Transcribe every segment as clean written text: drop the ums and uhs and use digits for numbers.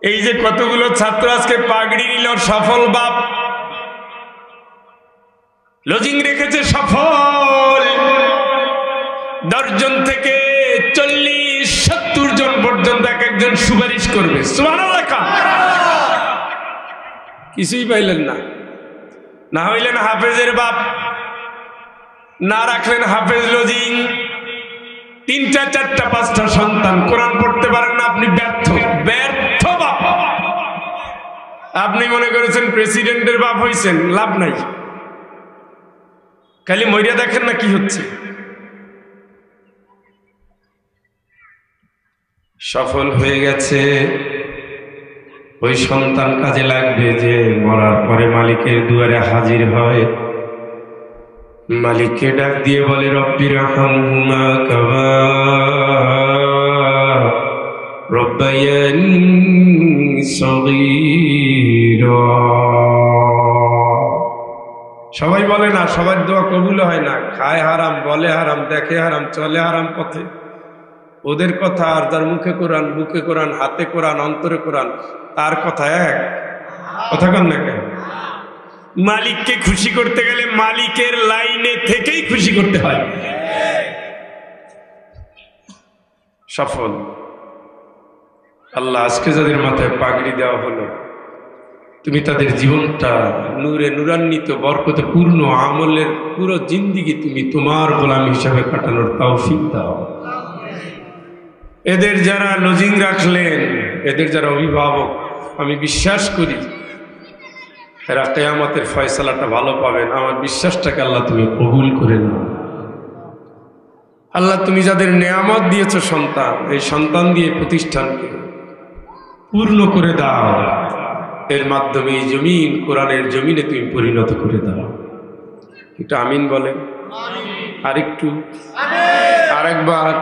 এই যে কতগুলো ছাত্র আজকে পাগড়ি নিল, সফল বাপ, লজিং রেখেছে সফল। 10 জন থেকে 40-70 জন পর্যন্ত এক একজন সুপারিশ করবে। সুবহানাল্লাহ। কিছুই পাইলেন না, না হইলেন হাফেজের বাপ, না রাখলেন হাফেজ লজিং, 3টা 4টা 5টা সন্তান, কোরআন পড়তে পারেন না, আপনি ব্যর্থ ব্যর্থ বাপ। আপনি মনে করেছেন প্রেসিডেন্টের বাপ হইছেন, লাভ নাই। খালি মইরা দেখেন না কি হচ্ছে। সফল হয়ে গেছে, ওই সন্তান কাজে লাগবে যে মরার পরে মালিকের দুয়ারে হাজির হয়, মালিককে ডাক দিয়ে বলে রব্বির হামহুমা কামা রব্বায়ানি সগীরা। সবাই বলে না, সবার দোয়া কবুল হয় না। খায় হারাম, বলে হারাম, দেখে হারাম, চলে হারাম পথে। ওদের কথা আর যার মুখে কোরআন, বুকে কোরআন, হাতে কোরআন, অন্তরে কোরআন, তার কথা এক। কথা কন না কেন? মালিককে খুশি করতে গেলে মালিকের লাইনে থেকেই খুশি করতে হয়। সফল আল্লাহ আজকে যাদের মাথায় পাগড়ি দেওয়া হলো, তুমি তাদের জীবনটা নূরে নূরান্বিত, বরকতে পূর্ণ, আমলের পুরো জিন্দিগি তুমি তোমার গোলাম হিসাবে কাটানোর তৌফিক দাও। এদের যারা লজিং রাখলেন, এদের যারা অভিভাবক, আমি বিশ্বাস করি এরা কিয়ামতের ফয়সালাটা ভালো পাবেন। আমার বিশ্বাসটাকে আল্লাহ তুমি কবুল করে নাও। আল্লাহ তুমি যাদের নেয়ামত দিয়েছ সন্তান, এই সন্তান দিয়ে প্রতিষ্ঠানকে পূর্ণ করে দাও। এর মাধ্যমে এই জমিন কোরআনের জমিনে তুমি পরিণত করে দাও। একটু আমিন বলেন, আরেকটু, আরেকবার।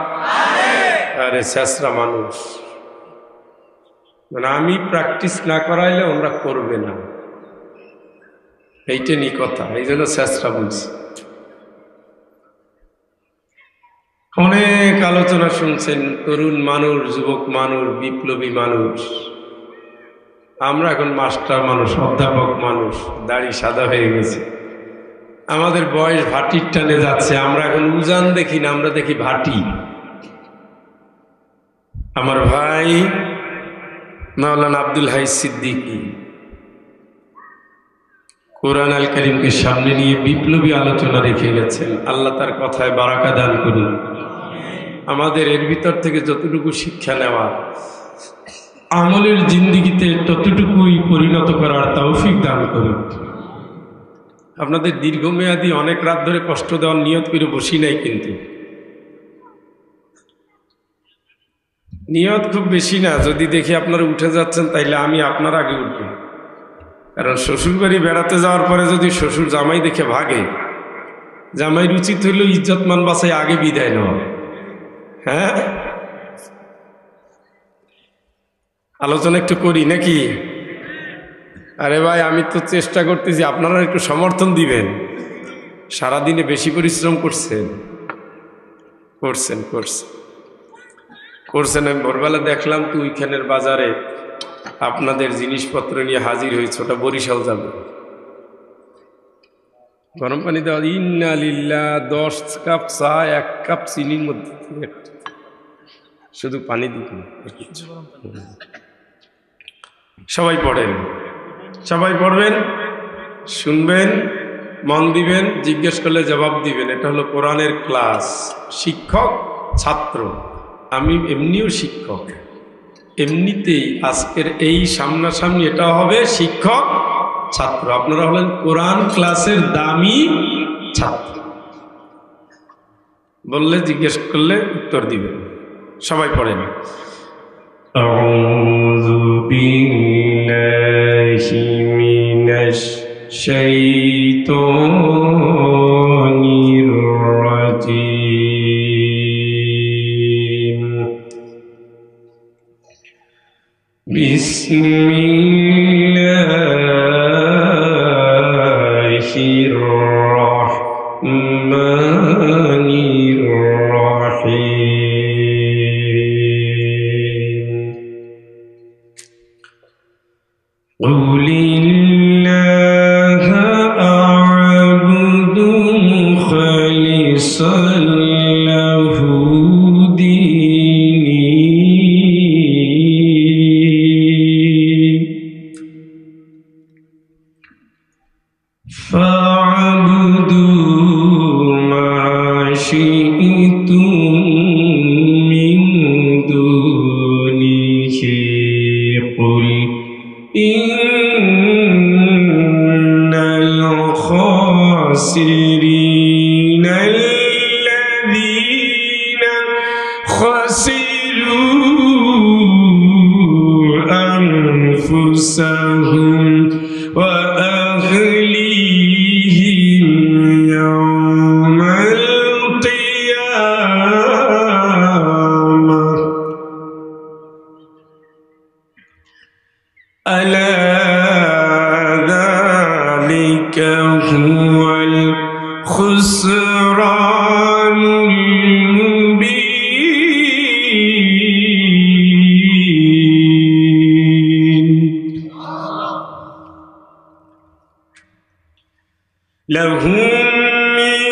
আরে শেষরা মানুষ, মানে আমি প্র্যাকটিস না করাইলে ওরা করবে না, এইটা নিয়ে কথা। এই জন্য শেষরা বলছি। অনেক আলোচনা শুনছেন, তরুণ মানুষ, যুবক মানুষ, বিপ্লবী মানুষ। আমরা এখন মাস্টার মানুষ, অধ্যাপক মানুষ, দাড়ি সাদা হয়ে গেছে, আমাদের বয়স ভাটির টানে যাচ্ছে। আমরা এখন উজান দেখি না, আমরা দেখি ভাটি। আমার ভাই মাওলানা আব্দুল হাই সিদ্দিকী কোরআন আল কারীমকে সামনে নিয়ে বিপ্লবী আলোচনা রেখে গেছেন। আল্লাহ তার কথায় বারাকা দান করুন। আমাদের এর ভিতর থেকে যতটুকু শিক্ষা নেওয়া, আমলের জিন্দিগিতে ততটুকুই পরিণত করার তৌফিক দান করুন। আপনাদের দীর্ঘমেয়াদী অনেক রাত ধরে কষ্ট দেওয়ার নিয়ত করে বসি নাই, কিন্তু নিয়ত খুব বেশি না। যদি দেখি আপনারা উঠে যাচ্ছেন, তাইলে আমি আপনার আগে উঠব। কারণ শ্বশুর বাড়ি বেড়াতে যাওয়ার পরে যদি শ্বশুর জামাই দেখে ভাগে, জামাইর উচিত হইল ইজ্জতমান বাসায় আগে বিদায় নেওয়া। হ্যাঁ, আলোচনা একটু করি নাকি? আরে ভাই, আমি তো চেষ্টা করতেছি, আপনারা একটু সমর্থন দিবেন। সারাদিনে বেশি পরিশ্রম করছেন। আমি ভোরবেলা দেখলাম তো ওইখানের বাজারে আপনাদের জিনিসপত্র নিয়ে হাজির হয়েছে। ওটা বরিশাল যাবে। গরম পানি দেওয়া, ইন্না লিল্লাহ, 10 কাপ চা, 1 কাপ চিনির মধ্যে শুধু পানি দিবেন। সবাই পড়েন, সবাই পড়বেন, শুনবেন, মন দিবেন, জিজ্ঞেস করলে জবাব দিবেন। এটা হলো কোরআনের ক্লাস। শিক্ষক ছাত্র, আমি এমনিও শিক্ষক। এমনিতেই আজকের এই সামনাসামনি এটা হবে শিক্ষক ছাত্র। আপনারা হলেন কোরআন ক্লাসের দামি ছাত্র। বললে, জিজ্ঞেস করলে উত্তর দিবেন। সবাই পড়েন। আউযু বিল্লাহি মিনাশ শাইতানির রাজীম। বিসমিল্লাহির রাহমানির রাহিম। قل الله أعبد مخلصا له ديني فاعبدوا ما شئتم من دونه قل إن الخاسرين الذين خسروا أنفسهم وأهليهم يوم القيامة ألا ذلك هو الخسران المبين لهم من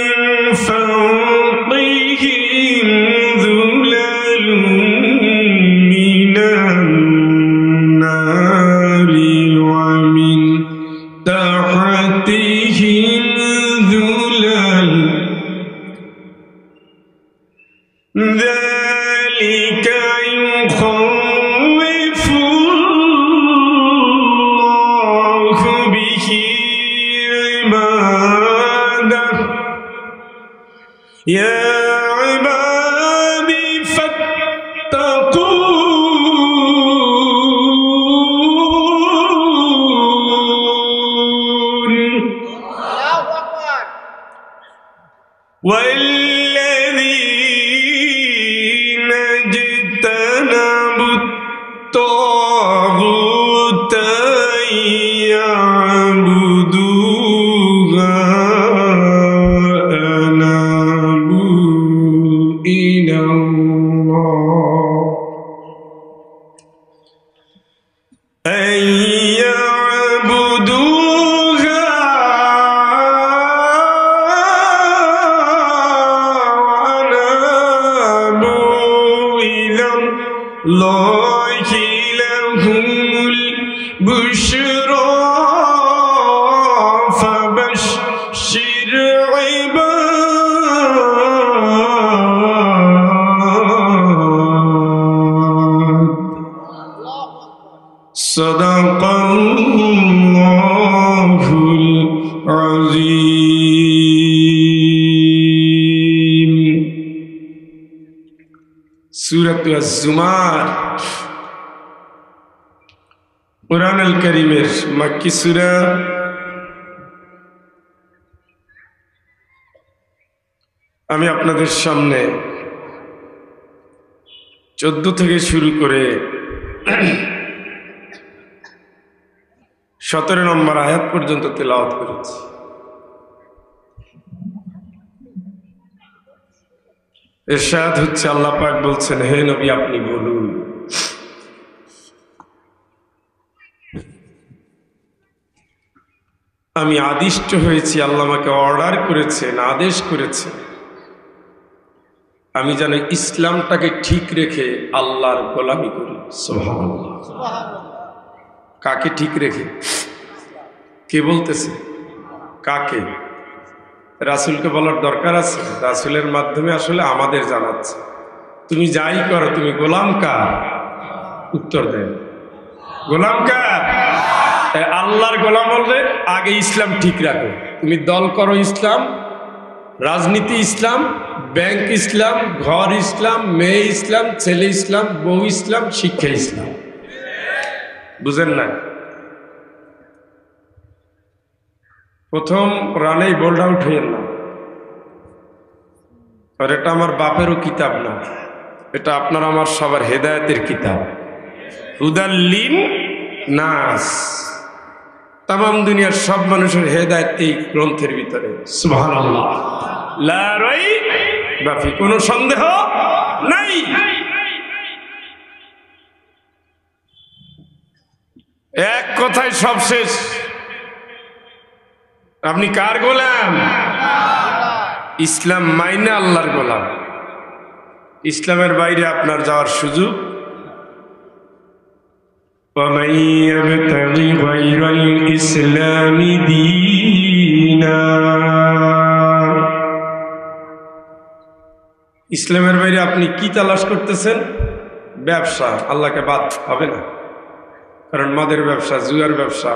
فوقهم ذلل من النار ومن تحتهم ذلل ذلك يخوف الله به عباده يا عباد فاتقون والذين اجتنبوا الطاغوت أن يعبدوها أنابوا إلى الله أن يعبدوها وأنابوا إلى الله لهم البشرى فبشر عباد صدق الله العظيم سورة الزمر কুরআন আল কারীমের মাক্কি সূরা। আমি আপনাদের সামনে 14 থেকে শুরু করে 17 নম্বর আয়াত পর্যন্ত তেলাওয়াত করেছি। ইরশাদ হচ্ছে, আল্লাহ পাক বলছেন, হে নবী আপনি বলুন, আমি আদিষ্ট হয়েছি, আল্লাহ আমাকে অর্ডার করেছেন, আদেশ করেছে, আমি যেন ইসলামটাকে ঠিক রেখে আল্লাহর গোলামি করি। সুবহানাল্লাহ। কাকে ঠিক রেখে? কে বলতেছে? কাকে? রাসূলকে বলার দরকার আছে? রাসূলের মাধ্যমে আসলে আমাদের জানাচ্ছে, তুমি যাই করো তুমি গোলাম কার? উত্তর দেন, গোলাম কার? আল্লাহর গোলাম বললে আগে ইসলাম ঠিক রাখো। তুমি দল করো ইসলাম, রাজনীতি ইসলাম, ব্যাংক ইসলাম, ঘর ইসলাম, মেয়ে ইসলাম, ছেলে ইসলাম, বউ ইসলাম, শিক্ষা ইসলাম। বুঝেন না? প্রথম রানেই বোল্ড আউট হইয়েন না। আর এটা আমার বাপেরও কিতাব না, এটা আপনার আমার সবার হেদায়েতের কিতাব। হুদাল্লিন নাস, তামাম দুনিয়ার সব মানুষের হেদায়েত এই গ্রন্থের ভিতরে। সুবহানাল্লাহ, লা রাইবা ফি, কোনো সন্দেহ নাই। এক কথায় সব শেষ। আপনি কার গোলাম? ইসলাম মাইনে আল্লাহর গোলাম। ইসলামের বাইরে আপনার যাওয়ার সুযোগ। وَمَن يَبْتَغِ غَيْرَ الْإِسْلَامِ دِينًا, ইসলামের বাইরে আপনি কি তালাশ করতেছেন? ব্যবসা। আল্লাহকে বাদ হবে না, কারণ মদের ব্যবসা, জুয়ার ব্যবসা,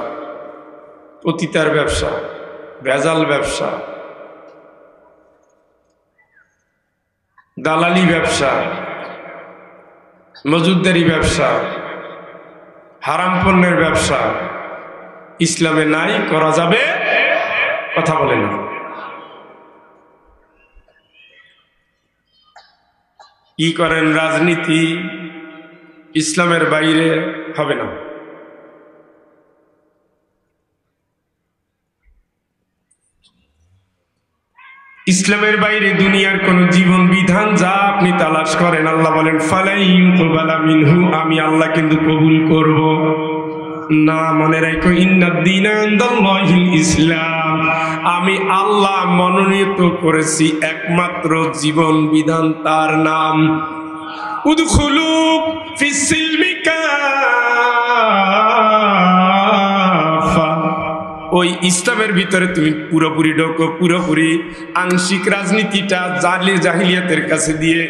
পতিতার ব্যবসা, ভেজাল ব্যবসা, দালালি ব্যবসা, মজুদদারি ব্যবসা, হারাম পণ্যের ব্যবসা ইসলামে নাই, করা যাবে? কথা বলে না। কি করেন? রাজনীতি ইসলামের বাইরে হবে না। ইসলামের বাইরে দুনিয়ার কোন জীবন বিধান যা আপনি তালাশ করেন, আল্লাহ বলেন ফালাই ইউকবালা মিনহু, আমি আল্লাহ কিন্তু কবুল করব না। মনে রাখো, ইন্নাদ-দীনা ইনদাল্লাহিল ইসলাম, আমি আল্লাহ মনোনীত করেছি একমাত্র জীবন বিধান, তার নাম উদখুলু ফিস-সিলমি কাফা। ওই ইসলামের ভিতরে তুমি পুরোপুরি ঢোকো। পুরোপুরি আংশিক রাজনীতিটা জাহিলিয়াতের কাছে দিয়ে,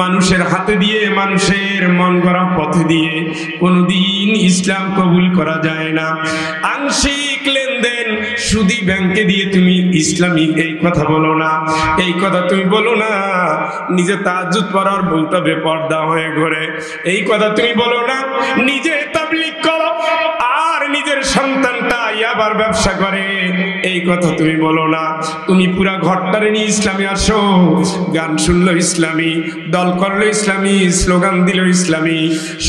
মানুষের হাতে দিয়ে, মানুষের মন গড়া পথে দিয়ে কোনোদিন ইসলাম কবুল করা যায় না। আংশিক লেনদেন সুদি ব্যাংকে দিয়ে তুমি ইসলামিক এই কথা বলো না, এই কথা তুমি বলো না। নিজে তাহাজ্জুদ পড়ার বউটা বেপর্দা হয়ে ঘোরে, এই কথা তুমি বলো না। নিজে তাবলীগ করো আর নিজের সন্তানটা আবার ব্যবসা করে, এই কথা তুমি বলো না। তুমি পুরা ঘরটারে নিয়ে ইসলামে আসো, গান শুনলো ইসলামী, দল করলো ইসলামী, স্লোগান দিল ইসলামী,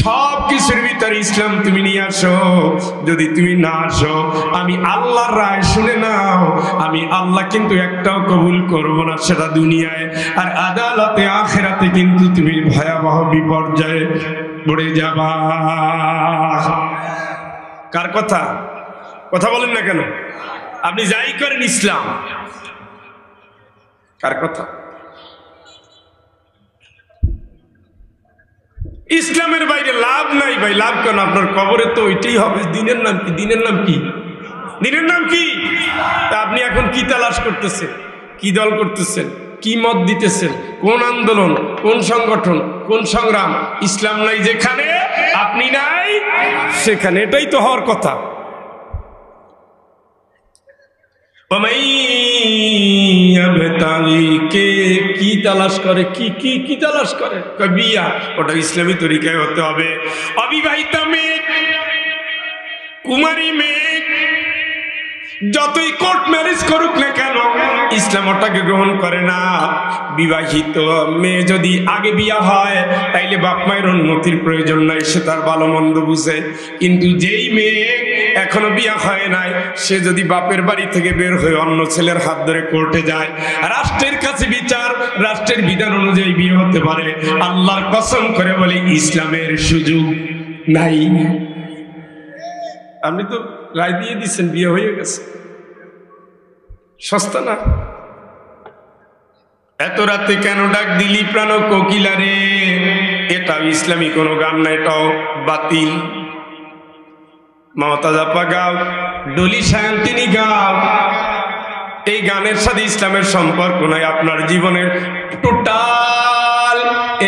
সব কিছুর ভিতরে ইসলাম তুমি নিয়ে আসো। যদি তুমি না আসো, আমি আল্লাহর রায় শুনে নাও, আমি আল্লাহ কিন্তু একটাও কবুল করব না, সেটা দুনিয়ায়। আর আদালতে আখিরাতে কিন্তু তুমি ভয়াবহ বিপর্যয়ে পড়ে যাবা। কার কথা? কথা বলেন না কেন? আপনি যাই করেন ইসলাম, কার কথা? ইসলামের বাইরে লাভ নাই ভাই। লাভ কেন? আপনার কবরে তো ওইটাই হবে। দিনের নাম কি? দিনের নাম কি? দিনের নাম কি? তা আপনি এখন কি তালাশ করতেছেন? কি দল করতেছেন? কি মত দিতেছেন? কোন আন্দোলন, কোন সংগঠন, কোন সংগ্রাম? ইসলাম নাই যেখানে, আপনি নাই সেখানে। এটাই তো হওয়ার কথা। কে কি তালাশ করে? কি তালাশ করে? বিয়া, ওটা ইসলামী তরিকায় হতে হবে। অবিবাহিতা মেয়ে, কুমারী মেয়ে, যতই কোর্ট ম্যারেজ করুক না কেন, ইসলাম ওটাকে গ্রহণ করে না। বিবাহিত মেয়ে যদি আগে বিয়া হয়, তাইলে বাপ মায়ের অনুমতির প্রয়োজন নাই, সে তার ভালো মন্দ বুঝে। কিন্তু যেই মেয়ে এখনো বিয়া হয় নাই, সে যদি বাপের বাড়ি থেকে বের হয়ে অন্য ছেলের হাত ধরে কোর্টে যায়, রাষ্ট্রের কাছে বিচার, রাষ্ট্রের বিধান অনুযায়ী বিয়ে হতে পারে। আল্লাহর কসম করে বলি, ইসলামের সুযোগ নাই। আপনি তো রায় দিয়ে দিচ্ছেন, বিয়ে হয়ে গেছে, সস্তা না। এত রাতে কেন ডাক দিলি প্রাণ কোকিলা রে, এটাও ইসলামী কোনো গান না, এটাও বাতিল। মমতাজ আপা গাও, ডলি সায়ন্তিনী গাও, এই গানের সাথে ইসলামের সম্পর্ক নাই। আপনার জীবনের টোটাল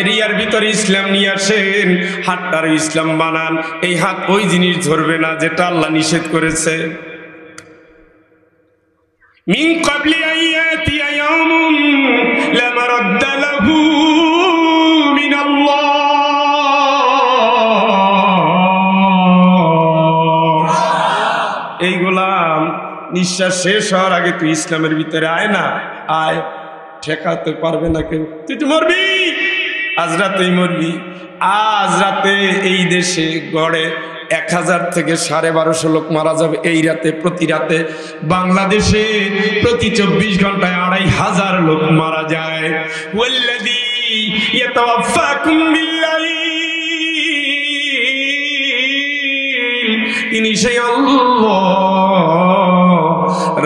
এরিয়ার ভিতরে ইসলাম নিয়ে আসেন, হাতটার ইসলাম বানান। এই হাত ওই জিনিস ধরবে না যেটা আল্লাহ নিষেধ করেছে। মিন ক্বাবলি আইয়াতিয়া ইয়াউমুন লা মারাদ্দা লাহু মিনাল্লাহ, এই গোলাম নিঃশ্বাস শেষ হওয়ার আগে তুই ইসলামের ভিতরে আয় না, আয়। ঠেকাতে পারবে না কেউ, তুই তো মরবি, আজ রাতেই মরবি। আজ রাতে এই দেশে গড়ে 1000 থেকে 1250 লোক মারা যাবে এই রাতে। প্রতি রাতে বাংলাদেশে প্রতি 24 ঘন্টায় 2500 লোক মারা যায়। ওয়াল্লাযী ইয়াতাওয়াফাকুম বিল্লাইল তিনি সেই আল্লাহ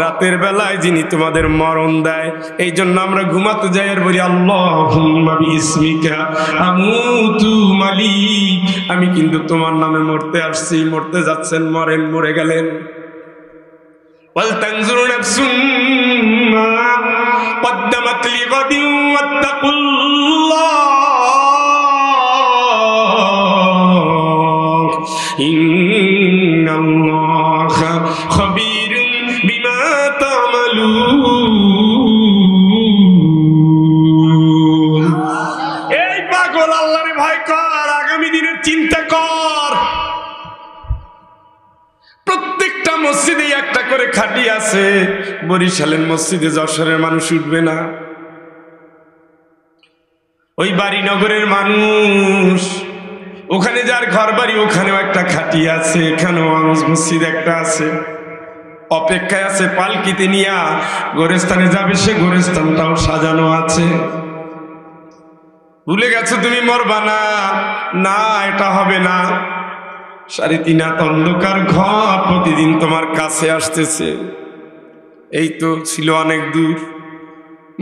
রাতের বেলায় যিনি তোমাদের মরণ দেয়। এই জন্য আমরা ঘুমাতে যাই আর বলি আল্লাহুম্মা বিইসমিকা আমুতু মালিক, আমি কিন্তু তোমার নামে মরতে আসছি। মরতে যাচ্ছেন, মরেন, মরে গেলেন। ওয়াল তানজুরু নাফসুম মা কদ্দামাত লিগাদিন ওয়াত্তাকুল্লাহ ইন্নাল্লাহা খাবীরুম বিমা তা'মালুন। এই পাগল, আল্লাহরে ভয় কর, আগামী দিনের চিন্তা কর। প্রত্যেকটা মসজিদে একটা করে খাটি আছে। বরিশালের মসজিদে যশোরের মানুষ উঠবে না, ওই বাড়িনগরের মানুষ, ওখানে যার ঘর বাড়ি ওখানেও একটা খাটি আছে, এখানেও মসজিদ একটা আছে, অপেক্ষায় আছে পালকিতে নিয়া গোরস্থানে যাবে, সে গোরস্থানটাও সাজানো আছে। ভুলে গেছো তুমি মরবা না? না, এটা হবে না। 3.5 হাত অন্ধকার ঘর প্রতিদিন তোমার কাছে আসতেছে। এই তো ছিল অনেক দূর,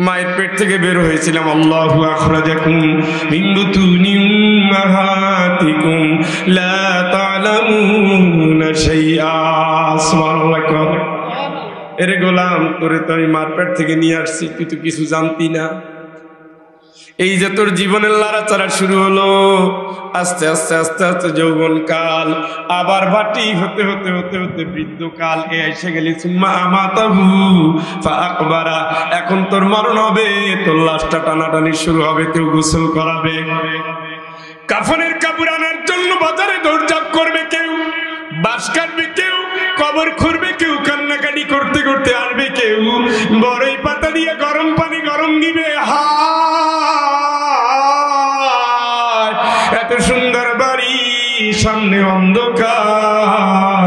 মায়ের পেট থেকে বের হয়েছিলাম। আল্লাহু আখরাজাকুম মিন বুতুনি উম্মাহাতিকুম লা তা'লামুনা শাইআ। সুবহানাল্লাহ। এরে গোলাম, তোরে তো আমি মার পেট থেকে নিয়ে আসছি, তুই তো কিছু জানতি না। এই যে তোর জীবনের লড়াচড়া শুরু হলো, আস্তে আস্তে আস্তে আস্তে যৌবন কাল, আবার ভাটি হতে হতে হতে হতে বৃদ্ধকাল, এ এসে গেলি সুম্মা আমাতাহু ফাআকবারা। এখন তোর মরণ হবে, তোর লাশটা টানাটানি শুরু হবে, কেউ গোসল করাবে, কাফনের কাপড় আনার জন্য বাজারে দৌড়ঝাঁপ করবে, কেউ বাঁশ কাটবে, কেউ কবর খুঁড়বে, কেউ কান্নাকাটি করতে করতে আসবে, কেউ বড়ই পাতা দিয়ে গরম পানি গরম দিবে। এত সুন্দর বাড়ি, সামনে অন্ধকার,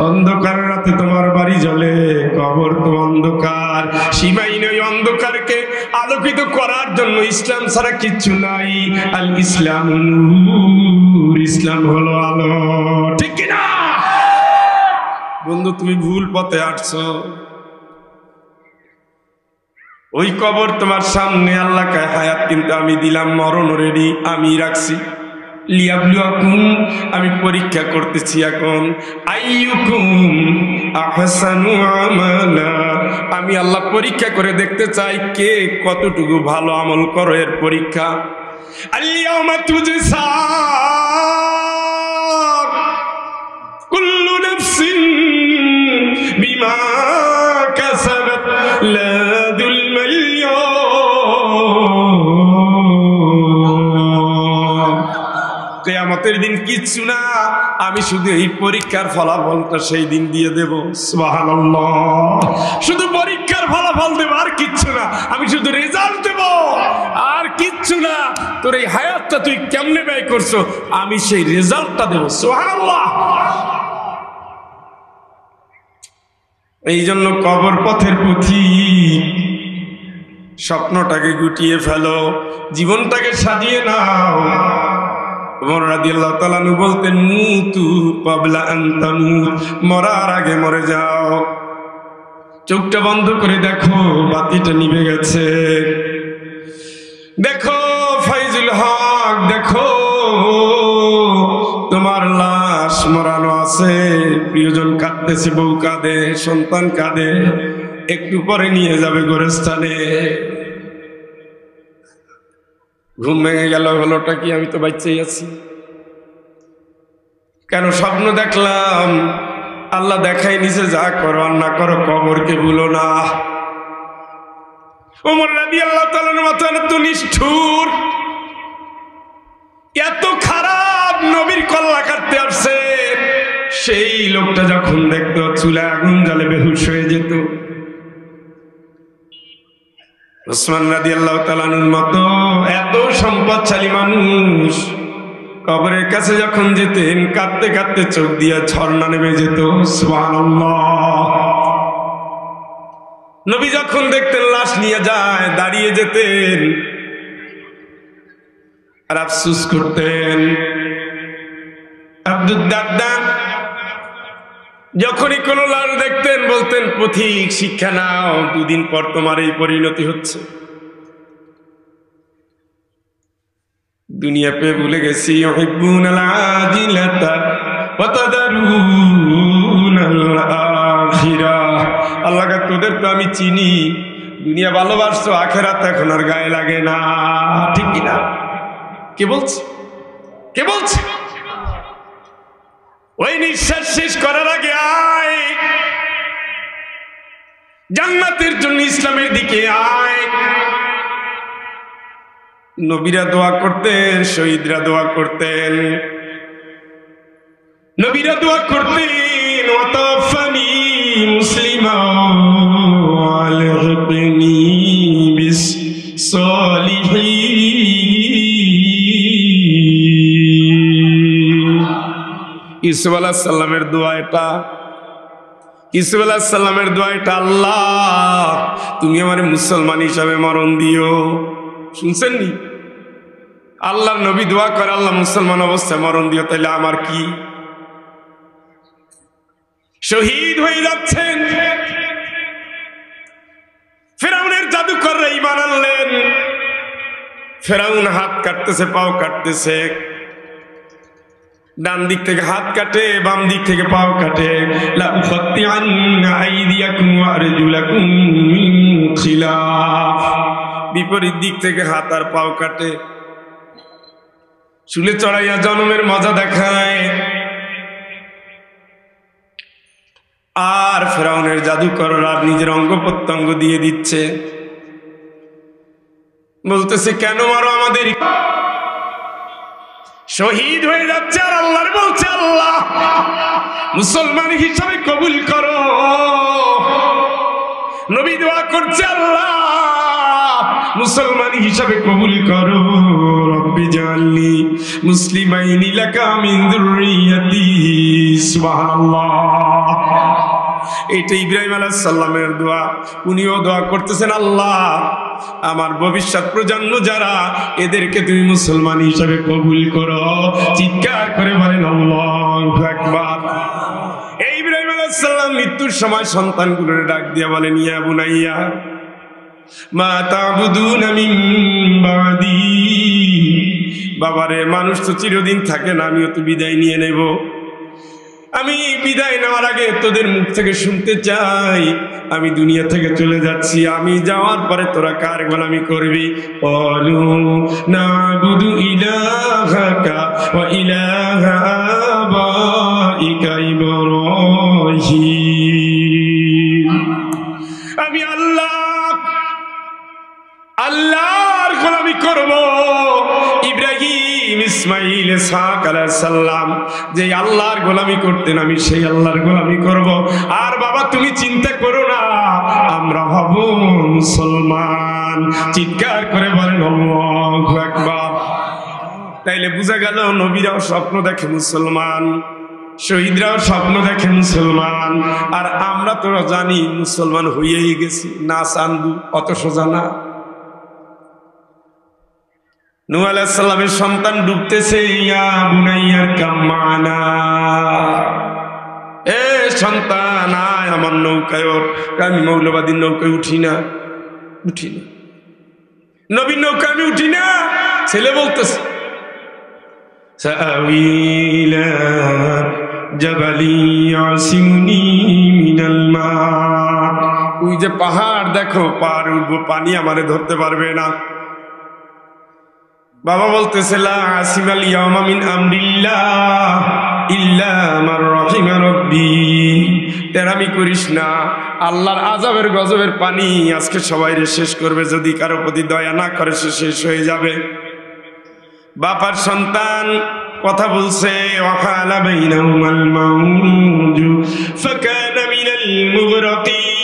অন্ধকার রাতে তোমার বাড়ি জ্বলে, কবর তো অন্ধকার। সীমাহীন ওই অন্ধকারকে আলোকিত করার জন্য ইসলাম ছাড়া কিচ্ছু নাই। আল ইসলাম নূর, ইসলাম হলো আলো। ঠিক কিনা বন্ধু? তুমি ভুল পথে আসছো। ওই কবর তোমার সামনে, আল্লাহ কায় হায়াত কিন্তু আমি দিলাম, মরণ রেডি আমি রাখছি। লিয়াবলুয়াকুম, আমি পরীক্ষা করতেছি এখন। আইয়ুকুম আহসানু আমালা, আমি আল্লাহ পরীক্ষা করে দেখতে চাই কে কতটুকু ভালো আমল করো, এর পরীক্ষা। আল-ইয়াওমা তুজসা কুল্লু নাফসিন বিমা কাসাবাত লা যুলমা আল-ইয়াওম। কিয়ামতের দিন কিচ্ছু না, আমি শুধু এই পরীক্ষার ফলাফলটা সেই দিন দিয়ে দেব। সুবহানাল্লাহ। শুধু পরীক্ষার ফলাফল দেব, আর কিচ্ছু না। আমি শুধু রেজাল্ট দেব, আর কিচ্ছু না। তোর এই হায়াতটা তুই কেমনে ব্যয় করছো, আমি সেই রেজাল্টটা দেব। সুবহানাল্লাহ। এই জন্য কবর পথের পথিক, স্বপ্নটাকে গুটিয়ে ফেলো, জীবনটাকে সাজিয়ে নাও। ওমর রাদিয়াল্লাহু তাআলা আনহু বলতেন, মুতু ক্বাবলা আন তামুত, মরার আগে মরে যাও। চোখটা বন্ধ করে দেখো, বাতিটা নিভে গেছে। দেখো ফাইজুল হক, দেখো তোমার লাশ মরানো আছে, প্রিয়জন কাঁদতেছে, বউ কাঁদে, সন্তান কাঁদে, একটু পরে নিয়ে যাবে গোরস্থানে। ঘুম ভেঙে গেল, হলোটা কি? আমি তো বাচ্চাই আছি। কেন স্বপ্ন দেখলাম? আল্লাহ দেখাই নিছে, যা করো আর না করো কবরকে ভুলো না। ওমর রাদিয়াল্লাহু তাআলা মত এত নিষ্ঠুর, এত খারাপ, নবীর কল্লা কাটতে আসছে, সেই লোকটা যখন দেখতো চুলায় আগুন জ্বালে বেহুশ হয়ে যেত। ওসমান রাদিয়াল্লাহু তাআলা আনহুর মতো এত সম্পদশালী মানুষ কবরের কাছে যখন যেতেন, কাঁদতে কাঁদতে চোখ দিয়ে ঝর্ণা নেমে যেত। সুবহানাল্লাহ। নবী যখন দেখতেন লাশ নিয়ে যায়, দাঁড়িয়ে যেতেন আর আফসোস করতেন। আব্দুদ দারদা যখনই কোনো লাশ দেখতেন বলতেন পথিক শিক্ষা নাও, দুদিন পর তোমার এই পরিণতি হচ্ছে। দুনিয়া পেয়ে ভুলে গেছি ইউহিব্বুনাল আজিলাতা ওয়া তাদারুনাল আখিরাহ। আল্লাহ কা তোদের তো আমি চিনি, দুনিয়া ভালোবাসছো, আখিরাত এখন আর গায়ে লাগে না। ঠিক কি না? কে বলছে? কে বলছে? ওই নিঃশ্বাস শেষ করার আগে আয়, জান্নাতের জন্য ইসলামের দিকে আয়। নবীরা দোয়া করতেন, শহীদরা দোয়া করতেন, নবীরা দোয়া করতেন ওয়াতাওয়াফানি মুসলিমান ওয়ালহিকনি বিস সলিহিন। ইউসুফ আলাইহিস সালামের দোয়া এটা, ইউসুফ আলাইহিস সালামের দোয়া এটা, আল্লাহ তুমি আমারে মুসলমান হিসাবে মরণ দিও। শুনছেন নি? আল্লাহর নবী দোয়া করে আল্লাহ মুসলমান অবস্থায় মরণ দিও। তাইলে আমার কি? শহীদ হয়ে যাচ্ছেন। ফেরাউনের জাদুকররা ঈমান আনলেন। ফেরাউন হাত কাটতেছে, পাও কাটতেছে, ডান দিক থেকে হাত কাটে, বাম দিক থেকে পাও কাটে। লা উকাত্তিআন্না আইদিয়াকুম ওয়া আরজুলাকুম মিন খিলাফ। বিপরীত দিক থেকে হাত আর পাও কাটে, চুলে চড়াইয়া জন্মের মজা দেখায়। আর ফেরাউনের জাদুকররা নিজের অঙ্গ প্রত্যঙ্গ দিয়ে দিচ্ছে, বলতেছে কেন মারো আমাদের? শহীদ হয়ে যাচ্ছে। আর আল্লাহর বলছে আল্লাহ মুসলমান হিসাবে কবুল করো। নবী দোয়া করছে আল্লাহ মুসলমান হিসাবে কবুল করো। রব্বি জাআলনি মুসলিমাইনি লাকা মিন যুররিয়াতি। সুবহানাল্লাহ। এটা ইব্রাহিম আলাইহিস সালামের দোয়া। উনিও দোয়া করতেছেন আল্লাহ আমার ভবিষ্যৎ প্রজন্ম যারা, এদেরকে তুমি মুসলমান হিসাবে কবুল করো। চিৎকার করে বলেন আল্লাহু আকবার। এই ইব্রাহিম আলাইহিস সালাম মৃত্যুর সময় সন্তানগুলোরে ডাক দিয়া বলেন ইয়া বুনাইয়া মা তা'বুদুনা মিন বাদি। বাবারে, মানুষ তো চিরদিন থাকে না, আমিও তো বিদায় নিয়ে নেব। আমি বিদায় নেওয়ার আগে তোদের মুখ থেকে শুনতে চাই, আমি দুনিয়া থেকে চলে যাচ্ছি, আমি যাওয়ার পরে তোরা কার গোলামি করবি? ক্বালু না'বুদু ইলাহাকা ওয়া ইলাহা আবাইকা ইব্রাহিম। আমি আল্লাহর গোলামি করব। ইব্রাহিম, ইসমাইল, ইসহাক আলাইহিস সালাম যে আল্লাহর গোলামি করতেন, আমি সেই আল্লাহর গোলামি করব। আর বাবা তুমি চিন্তা করো না, আমরা হব মুসলমান। চিৎকার করে বলেন আল্লাহু আকবার। তাইলে বোঝা গেল নবীরাও স্বপ্ন দেখে মুসলমান, শহীদরাও স্বপ্ন দেখে মুসলমান। আর আমরা তো জানি মুসলমান হয়েই গেছি, না চান্দু অত সোজা না। নূহ আলাইহিস সালামের সন্তান ডুবতেছে, ইয়া বুনাইয়ার কাম্মানা, এ সন্তান আয় আমার নৌকায় ওর। আমি মৌলবাদীর নৌকায় উঠি না। নবীর নৌকায় আমি উঠি না। ছেলে বলতেছে সাআওই ইলা জাবালি ইয়াসিমুনি মিনাল মা। ওই যে পাহাড় দেখো, পাহাড় উঠবো, পানি আমারে ধরতে পারবে না। বাবা বলতেছে লা আসিমাল ইয়াওমা মিন আমরিল্লাহ ইল্লা মান রাহিমা রাব্বি। তেরামি করিস না, আল্লাহর আযাবের গজবের পানি আজকে সবাইরে শেষ করবে, যদি কারো প্রতি দয়া না করে সে শেষ হয়ে যাবে। বাবার সন্তান কথা বলছে, ওয়াকালা বাইনাহুমাল মাউজু ফাকানা মিনাল মুগরাকিন।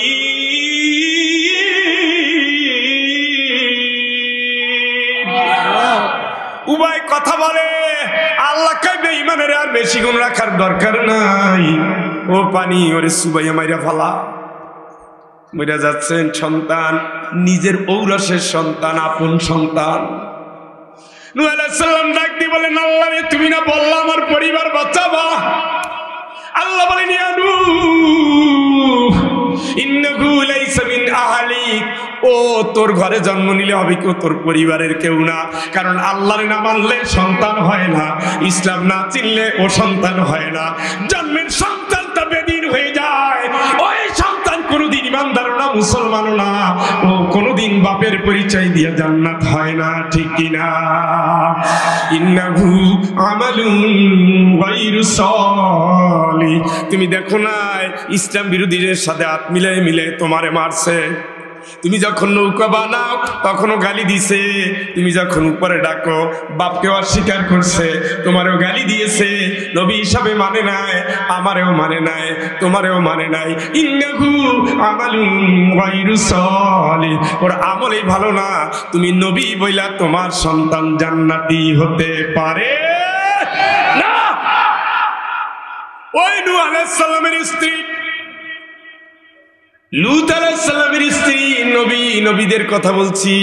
উভয় কথা বলে, আল্লাহ কয় বেঈমানের আর বেশি গুণ রাখার দরকার নাই। ও পানি ওরে সুবাইয়া মাইরা ফালা। মইরা যাচ্ছেন সন্তান, নিজের ঔরসের সন্তান, আপন সন্তান। নূহ আলাইহিস সালাম ডাক দিয়ে বলেন আল্লাহ রে, তুমি না বললা আমার পরিবার বাঁচাবা? আল্লাহ বলে বলেন ইয়া নূহ ইন্নাহু লাইসা মিন আহলিক, ও তোর ঘরে জন্ম নিলে হবে কেউ তোর পরিবারের কেউ না, কারণ আল্লাহর না মানলে সন্তান হয় না, ইসলাম না চিনলে ও সন্তান হয় না। জন্মের সন্তানটা বেদিন হয়ে যায়, ওই সন্তান কোনোদিন ইমানদার না, মুসলমান না, ও কোনোদিন বাপের পরিচয় দিয়ে জান্নাত হয় না, ঠিক কিনা? ইন্নাহু আমালুন গায়রু সালিহ। তুমি দেখো না ইসলাম বিরোধীদের সাথে হাত মিলাই মিলাই তোমারে মারছে। তুমি যখন নৌকা বানাও তখনও গালি দিছে, তুমি যখন উপরে ডাকো বাপকেও অস্বীকার করছে, তোমারও গালি দিয়েছে, নবী হিসাবে মানে নাই, আমারেও মানে নাই, তোমারেও মানে নাই। ইন্নাহু আমালুন গায়রু সালিহ, ওর আমলই ভালো না, তুমি নবী বইলা তোমার সন্তান জান্নাতি হতে পারে না। ওই নূহ আলাইহিস সালামের স্ত্রী, লূত আলাইহিস সালামের স্ত্রী, নবীদের কথা বলছি,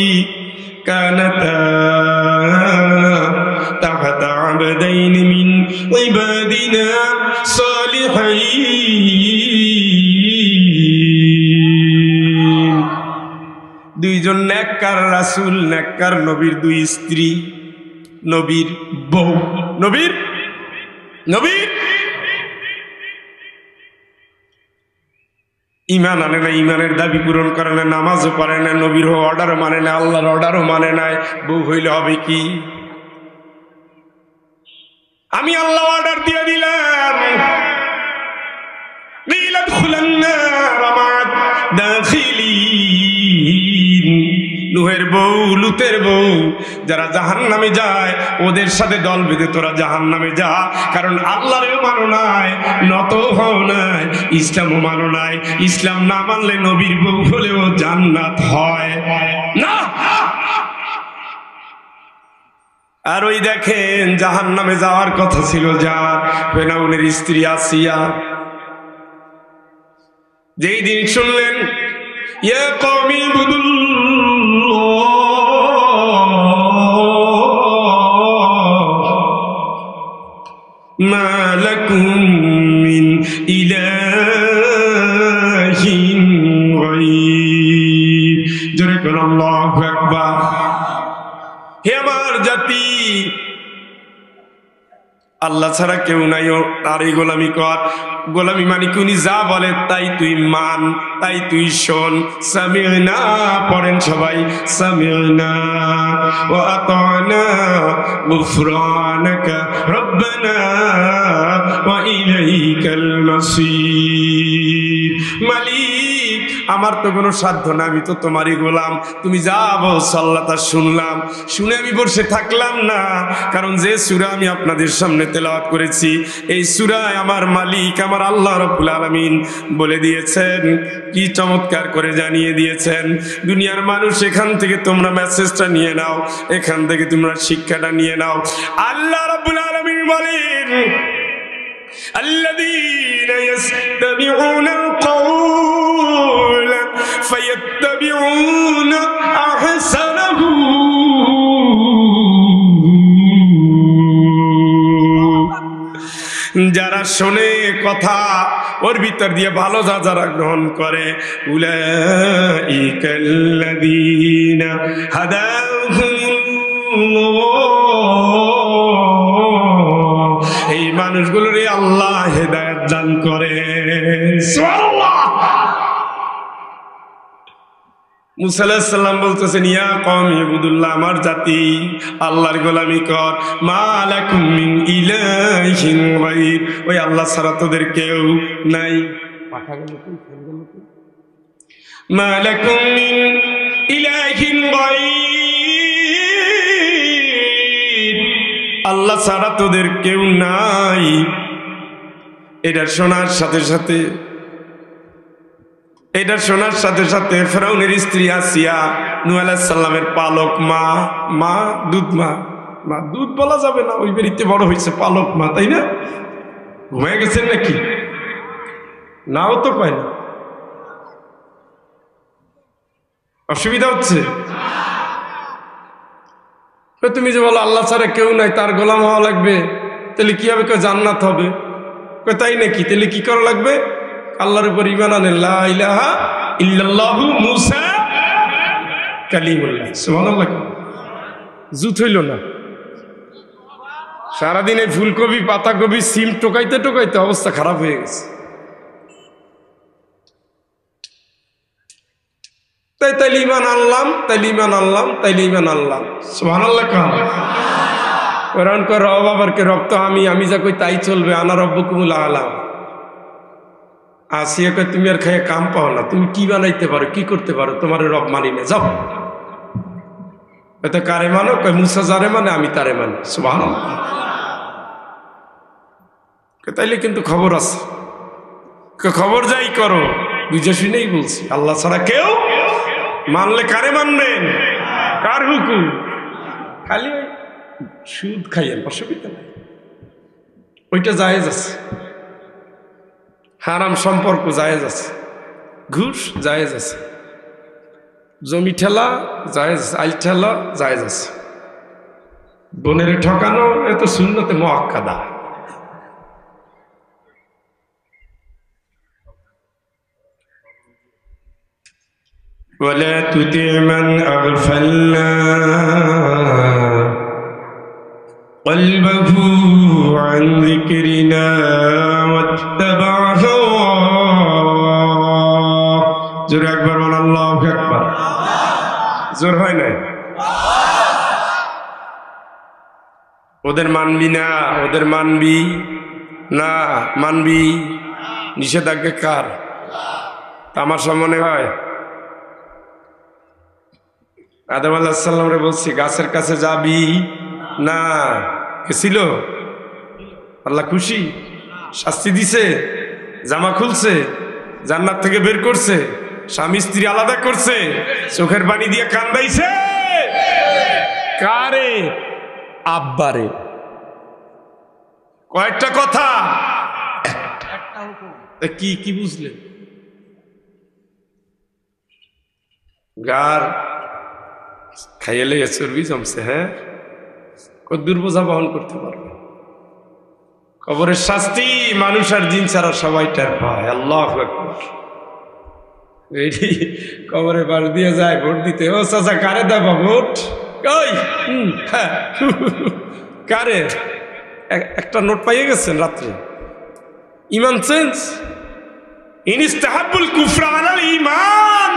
কানাতা তাহতা আবদাইন মিন ইবাদিনা সালিহিন। দুইজন নেককার রাসূল, নেককার নবীর দুই স্ত্রী, নবীর বউ, নবীর ইমান আনে না, ইমানের দাবি পূরণ করে না, নামাজও পারে না, নবীর অর্ডার মানে না, আল্লাহর অর্ডারও মানে নাই, বউ হইলে হবে কি? আমি আল্লাহ অর্ডার দিয়ে দিলাম, নূহের বউ, লুতের বউ, যারা জাহান্নামে যায় ওদের সাথে দল বেঁধে তোরা জাহান্নামে যা, কারণ আল্লাহরেও মানো নাই, নত হও নাই, ইসলামও মানো নাই। ইসলাম না মানলে নবীর বউ হলেও জান্নাত হয় না। আর ওই দেখেন জাহান্নামে যাওয়ার কথা ছিল যার, ফেরাউনের স্ত্রী আসিয়া, যেই দিন শুনলেন ইয়া কওমি মা লাকুম মিন ইলাহিন গায়র, জোরে কোন আল্লাহু আকবার। হে আমার জাতি, আল্লাহ ছাড়া কেউ নাই, তারই গোলামি কর। গোলামি মানে উনি যা বলে তাই তুই মান, তাই তুই শোন। সামি'না পড়েন সবাই, সামি'না ওয়া আতা'না গুফরানাকা রব্বানা ওয়া ইলাইকাল মাসির। মালিক, আমার তো কোনো সাধ্য না, আমি তো তোমারই গোলাম, তুমি যা বলছো আল্লাহ তা শুনলাম, শুনে আমি বসে থাকলাম না, কারণ যে সূরা আমি আপনাদের সামনে তেলাওয়াত করেছি এই সূরায় আমার মালিক আমার আল্লাহ রাব্বুল আলামিন বলে দিয়েছেন, কি চমৎকার করে জানিয়ে দিয়েছেন। দুনিয়ার মানুষ, এখান থেকে তোমরা মেসেজটা নিয়ে নাও, এখান থেকে তোমরা শিক্ষাটা নিয়ে নাও। আল্লাহ রাব্বুল আলামিন বলেন الذين يستمعون القول فيتبعون أحسنه যারা শোনে কথা ওর ভিতর দিয়ে ভালো যারা গ্রহণ করে, উলাইকাল্লাযীনা হাদাহুমুল্লাহ, এই মানুষগুলোরে আল্লাহ হেদায়েত দান করে। সুবহানাল্লাহ। মুসা আলাইহিস সালাম বলতেছেন ইয়া কওমি ইবুদুল্লাহ, আমার জাতি আল্লাহর গোলামি কর। মা লাকুম মিন ইলাহিন গায়র, ওই আল্লাহ ছাড়া তোদের কেউ নাই। মা লাকুম মিন ইলাহিন গায়র, আল্লাহ ছাড়া তোদের কেউ নাই। এটা শোনার সাথে সাথে ফেরাউনের স্ত্রী আসিয়া, নূহ আলাইহিস সালামের পালক মা দুধ বলা যাবে না, ওই বাড়িতে বড় হয়েছে পালক মা, তাই না? ঘুমায় গেছেন নাকি? নাও তো কয় না, অসুবিধা হচ্ছে? তুমি যে বলো আল্লাহ ছাড়া কেউ নাই, তার গোলাম হওয়া লাগবে, তাহলে কি হবে? জান্নাত হবে। তাই নাকি? তাহলে কি করা লাগবে? আল্লাহর উপর ঈমান আনেন, লা ইলাহা ইল্লাল্লাহু মুসা কালিমুল্লাহ। সুবহানাল্লাহ। জুত হইল না। সারাদিনে ফুলকপি, পাতাকপি, সিম টোকাইতে টোকাইতে অবস্থা খারাপ হয়ে গেছে। তাইলে ঈমান আনলাম, তাইলে ঈমান আনলাম, তাইলে ঈমান আনলাম। সুবহানাল্লাহ। কোরআন কর রব আবারকে রব তো আমি যা কই তাই চলবে। আনা রব্বুকুমুল আলা। আসিয়া কয় তুমি আর খাইয়ে কাম পাও না, তুমি কি বানাইতে পারো, কি করতে পারো, তোমার রব মানি না, যাও। এত কারে মানো? কয় মুসা যারে মানে আমি তারে মানি। সুবহানাল্লাহ। তাইলে কিন্তু খবর আছে। খবর যাই করো, বুঝে শুনেই বলছি, আল্লাহ ছাড়া কেউ মানলে কারে মানবেন? কার হুকুম? খালি সুদ খাইয়েন, অসুবিধা নাই, ওইটা জায়েজ আছে। হারাম সম্পর্ক জায়েজ আছে, ঘুষ জায়েজ আছে, জমি ঠেলা জায়েজ আছে, আইল ঠেলা জায়েজ আছে, বোনের ঠকানো এত সুন্নতে মুআক্কাদা। ولا تطع من أغفلنا قلبه عن ذكرنا واتبع هواه। জোরে একবার বল, আল্লাহু আকবার। জোর হয় না? ওদের মানবি না, ওদের মানবি না, মানবি। নিষেধাজ্ঞা কার? আমার সামনে হয়। আদম আলাইহিস সালামরে বলছি গাছের কাছে যাবি না, গেছিল? আল্লাহ খুশি? শাস্তি দিছে? জামা খুলছে? জান্নাত থেকে বের করছে? স্বামী স্ত্রী আলাদা করছে? চোখের পানি দিয়ে কান্দাইছে? কারে? আব্বারে। কয়েকটা কথা, কি কি বুঝলেন? গার খাইলে চর্বি জমছে, হ্যাঁ, কদ্দুর বোঝা বহন করতে পারবে? কবরের শাস্তি মানুষ আর জিন ছাড়া সবাই টের পায়। আল্লাহু আকবার। কবরে বাস দিয়ে যায় ভোট দিতে। ও চাচা, কারে দেবা ভোট? ওই কারে? একটা নোট পাইয়ে গেছেন রাত্রে। ইমান চেঞ্জ। ইনিস্তাহাবুল কুফরা আলাল ঈমান।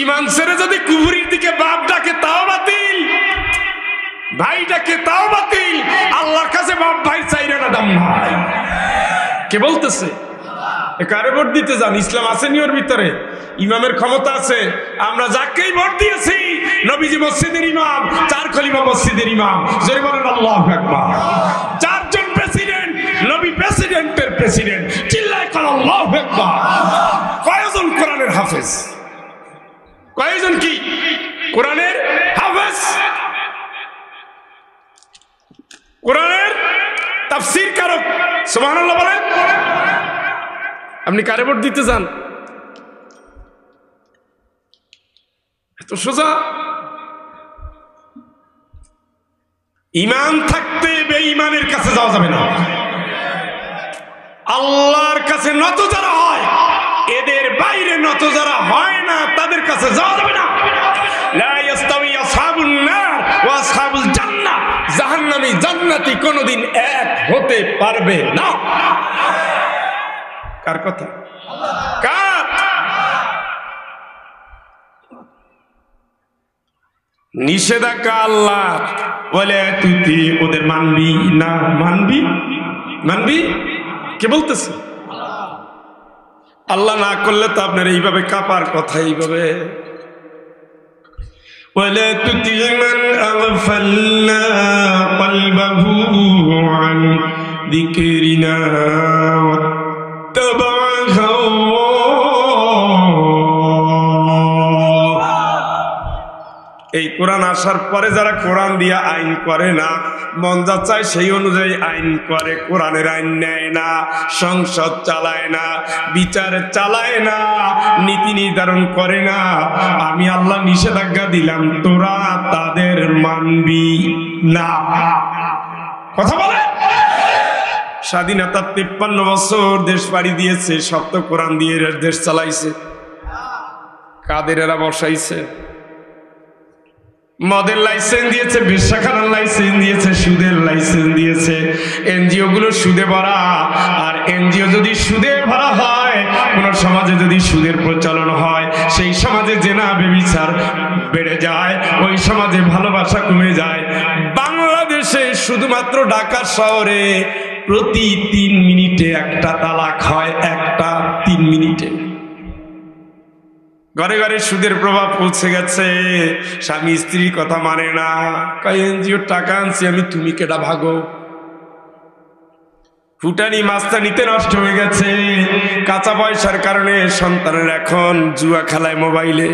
ঈমান ছেড়ে যদি কুফরির দিকে বাপ ডাকে তাও বাতিল, ভাই ডাকে তাও বাতিল। আল্লাহর কাছে বাপ ভাই চাইরে না, দাম ভাই। কে বলতেছে? কারে ভোট দিতে যান? ইসলাম আসেনি ওর ভিতরে? ইমামের ক্ষমতা আছে। আমরা যাকেই ভোট দিয়েছি, নবীজি মসজিদের ইমাম, 4 খলিফা মসজিদের ইমাম। জোরে বলেন আল্লাহু আকবার। 4 জন প্রেসিডেন্ট, নবী প্রেসিডেন্টের প্রেসিডেন্ট। চিল্লায় কর আল্লাহু আকবার। কয়জন কোরআনের হাফেজ? কয়জন কি কোরআনের হাফেজ? কোরআনের তাফসীর কারক। সুবহানাল্লাহ বলেন। আপনি কারে ভোট দিতে যান? এত সোজা। ঈমান থাকতে বেঈমানের কাছে যাওয়া যাবে না। আল্লাহর কাছে নত যারা হয়, এদের বাইরে নত যারা হয় না, তাদের কাছে যাওয়া যাবে না। লা ইস্তাওয়ি আসহাবুন নার ওয়া আসহাবুল জান্নাহ। জাহান্নামী জান্নাতি কোনদিন এক হতে পারবে না। কার কথা? কার? নিষেধাজ্ঞা আল্লাহ। বলে তুই ওদের মানবি না? মানবি, মানবি। কে বলতেছে? আল্লাহ না করলে তো আপনার এইভাবে কাপার কথা। এইভাবে ولا تطع من أغفلنا قلبه عن ذكرنا واتبع هواه। এই কোরআন আসার পরে যারা কোরআন দিয়া আইন করে না, মন যা চায় সেই অনুযায়ী আইন করে, কোরআনের আইন নেয় না, সংসদ চালায় না, বিচার চালায় না, নীতি নির্ধারণ করে না, আমি আল্লাহ নিষেধাজ্ঞা দিলাম, তোরা তাদের মানবি না। কথা বলে স্বাধীনতা 53 বছর দেশ পাড়ি দিয়েছে, সব তো কোরআন দিয়ে দেশ চালাইছে। কাদের এরা বসাইছে? মদের লাইসেন্স দিয়েছে, বেশ্যাখানার লাইসেন্স দিয়েছে, সুদের লাইসেন্স দিয়েছে। এনজিও গুলো সুদে ভরা। আর এনজিও যদি সুদে ভরা হয়, কোন সমাজে যদি সুদের প্রচলন হয়, সেই সমাজে জেনা ব্যভিচার বেড়ে যায়, ওই সমাজে ভালোবাসা কমে যায়। বাংলাদেশে শুধুমাত্র ঢাকা শহরে প্রতি 3 মিনিটে একটা তালাক হয়, একটা 3 মিনিটে। ঘরে ঘরে সুদের প্রভাব পৌঁছে গেছে। স্বামী স্ত্রীর কথা মানে না, কয় এনজিওর টাকা আনছি আমি, তুমি কেডা ভাগো। ফুটানি মাস্তানিতে নষ্ট হয়ে গেছে। কাঁচা পয়সার কারণে সন্তানের এখন জুয়া খেলায়, মোবাইলে।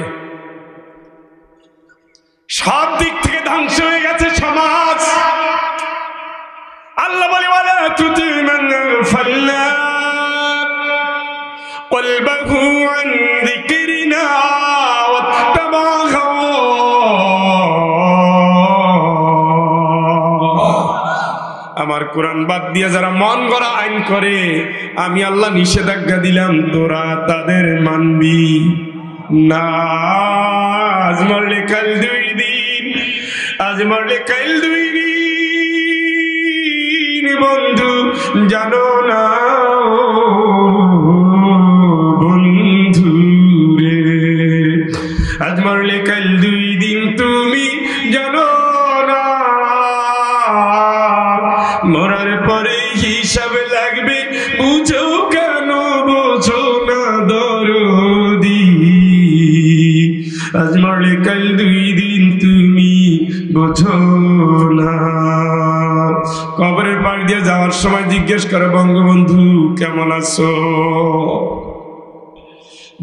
সব দিক থেকে ধ্বংস হয়ে গেছে সমাজ। আল্লাহ বলে ওয়ালা তুতি মান ফাল্লা কলবহু আন যিকরিনা ওয়াত্তাবা হাওয়া। আমার কোরআন বাদ দিয়ে যারা মন গড়া আইন করে, আমি আল্লাহ নিষেধাজ্ঞা দিলাম, তোরা তাদের মানবি না। আজ মরলে কাল 2 দিন, আজ মরলে কাল 2 দিন, বন্ধু জানো না বন্ধু রে। আজ মরলে কাল 2 দিন, তুমি জানো না মরার পরে হিসাব লাগবে, বুঝো কেন বোঝো না দরদি। আজ মরলে কাল 2 দিন, তুমি বোঝো না। কবরের পাড় দিয়ে যাওয়ার সময় জিজ্ঞেস করে, বঙ্গবন্ধু কেমন আছো?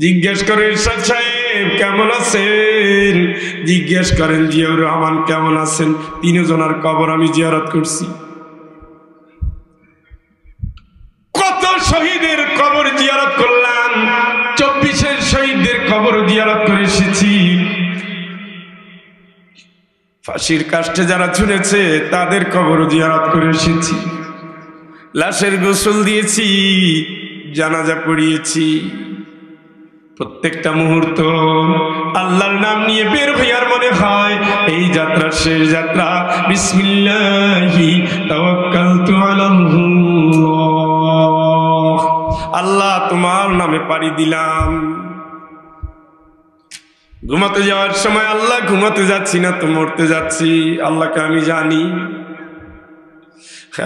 জিজ্ঞেস করে ইরশাদ সাহেব কেমন আছেন? জিজ্ঞেস করেন জিয়াউর রহমান কেমন আছেন? 3 জনের কবর আমি জিয়ারত করছি। কত শহীদের কবর জিয়ারত করলাম, 24-এর শহীদদের কবর জিয়ারত করে এসেছি। ফাঁসির কাষ্টে যারা ঝুলেছে তাদের কবর জিয়ারত করে এসেছি। লাশের গোসল দিয়েছি, জানাজা পড়িয়েছি। প্রত্যেকটা মুহূর্ত আল্লাহর নাম নিয়ে বের হইয়ার মনে হয় এই যাত্রা শেষ যাত্রা। বিসমিল্লাহি তাওয়াক্কালতু আলাল্লাহ, আল্লাহ তোমার নামে পাড়ি দিলাম। ঘুমাতে যাওয়ার সময় আল্লাহ ঘুমাতে যাচ্ছি না তো মরতে যাচ্ছি। আল্লাহকে আমি জানি,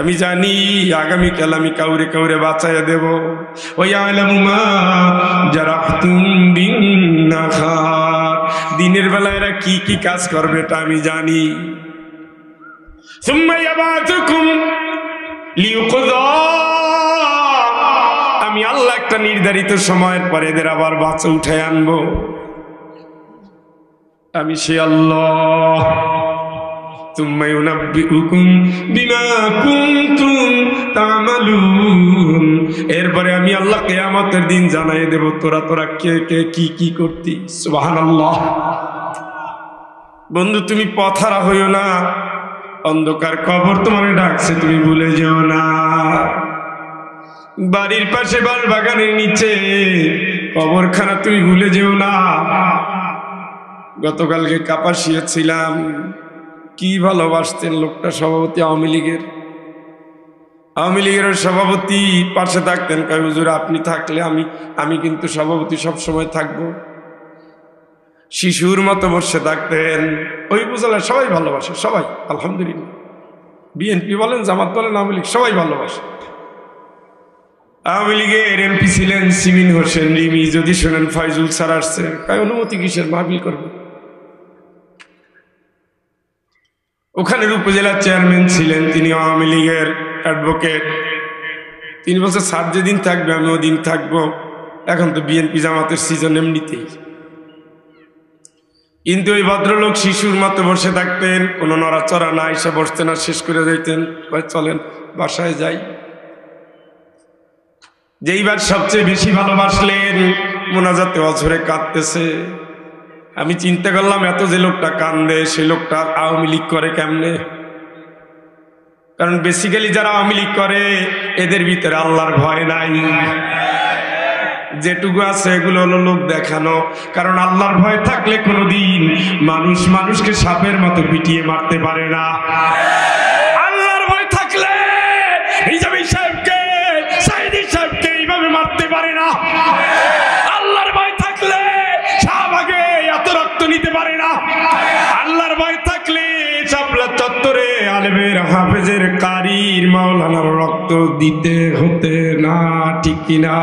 আমি জানি আগামীকাল আমি কাউরে কাউরে বাঁচাইয়া দেব। ওই আলামু মা জারাহতুম বিন্নাহার, দিনের বেলা এরা কি কি কাজ করবে এটা আমি জানি। সুম্মা ইয়াবাতুকুম লিইউকযা, আমি আল্লাহ একটা নির্ধারিত সময়ের পরে এদের আবার বাঁচা উঠায় আনবো। আমি সে আল্লাহ। তুম্মা ইউনাব্বিউকুম বিমা কুনতুম তা'মালুন, এরপরে আমি আল্লাহ কিয়ামতের দিন জানাই দেব তোরা কে কে কি কি করতি। সুবহানাল্লাহ। বন্ধু তুমি পথহারা হইও না, অন্ধকার কবর তোমার ডাকছে, তুমি ভুলে যেও না। বাড়ির পাশে বাল বাগানের নিচে কবরখানা, তুমি ভুলে যেও না। গতকালকে কাপাসিয়া ছিলাম, কি ভালোবাসতেন লোকটা, সভাপতি আওয়ামী লীগের সভাপতি। পাশে থাকতেন, কয় হুজুর আপনি থাকলে আমি কিন্তু সভাপতি সব সময় থাকবো। শিশুর মতো বসে থাকতেন। ওই উপজেলায় সবাই ভালোবাসে, সবাই আলহামদুলিল্লাহ। বিএনপি বলেন, জামাত বলেন, আওয়ামী লীগ সবাই ভালোবাসে। আওয়ামী লীগের এমপি ছিলেন সিমিন হোসেন রিমি। যদি শোনেন ফয়জুল স্যার আসছে, কয় অনুমতি কিসের, মাহফিল করবে। ওখানের উপজেলার চেয়ারম্যান ছিলেন, তিনি আওয়ামী লীগের অ্যাডভোকেট। তিনি বলছে স্যার যেদিন থাকবে আমি ওদিন থাকবো। এখন তো বিএনপি জামাতের সিজন এমনিতেই। কিন্তু ওই ভদ্রলোক শিশুর মতো বসে থাকতেন, কোনো নড়াচড়া না, এসে বসতেন আর শেষ করে যাইতেন, চলেন বাসায় যাই। যেইবার সবচেয়ে বেশি ভালোবাসলেন, মোনাজাতে অঝরে কাঁদতেছে। আমি চিন্তা করলাম এত যে লোকটা কান্দে, সে লোকটা আওয়ামী লীগ করে কেমনে? কারণ বেসিক্যালি যারা আওয়ামী লীগ করে এদের ভিতরে আল্লাহর ভয় নাই, যেটুকু আছে এগুলো হলো লোক দেখানো। কারণ আল্লাহর ভয় থাকলে কোনোদিন মানুষ মানুষকে সাপের মতো পিটিয়ে মারতে পারে না। আল্লাহর ভয় থাকলে হিজাবি সাহেবকে, সাইদি সাহেবকে এইভাবে মারতে পারে না। আল্লাহর ভয় থাকলে শাহবাগে এত রক্ত নিতে পারে না। আল্লাহর ভয় থাকলে শাপলা চত্বরে আলেমের, হাফেজের, কারির, মাওলানার রক্ত দিতে হতে না, ঠিক কিনা?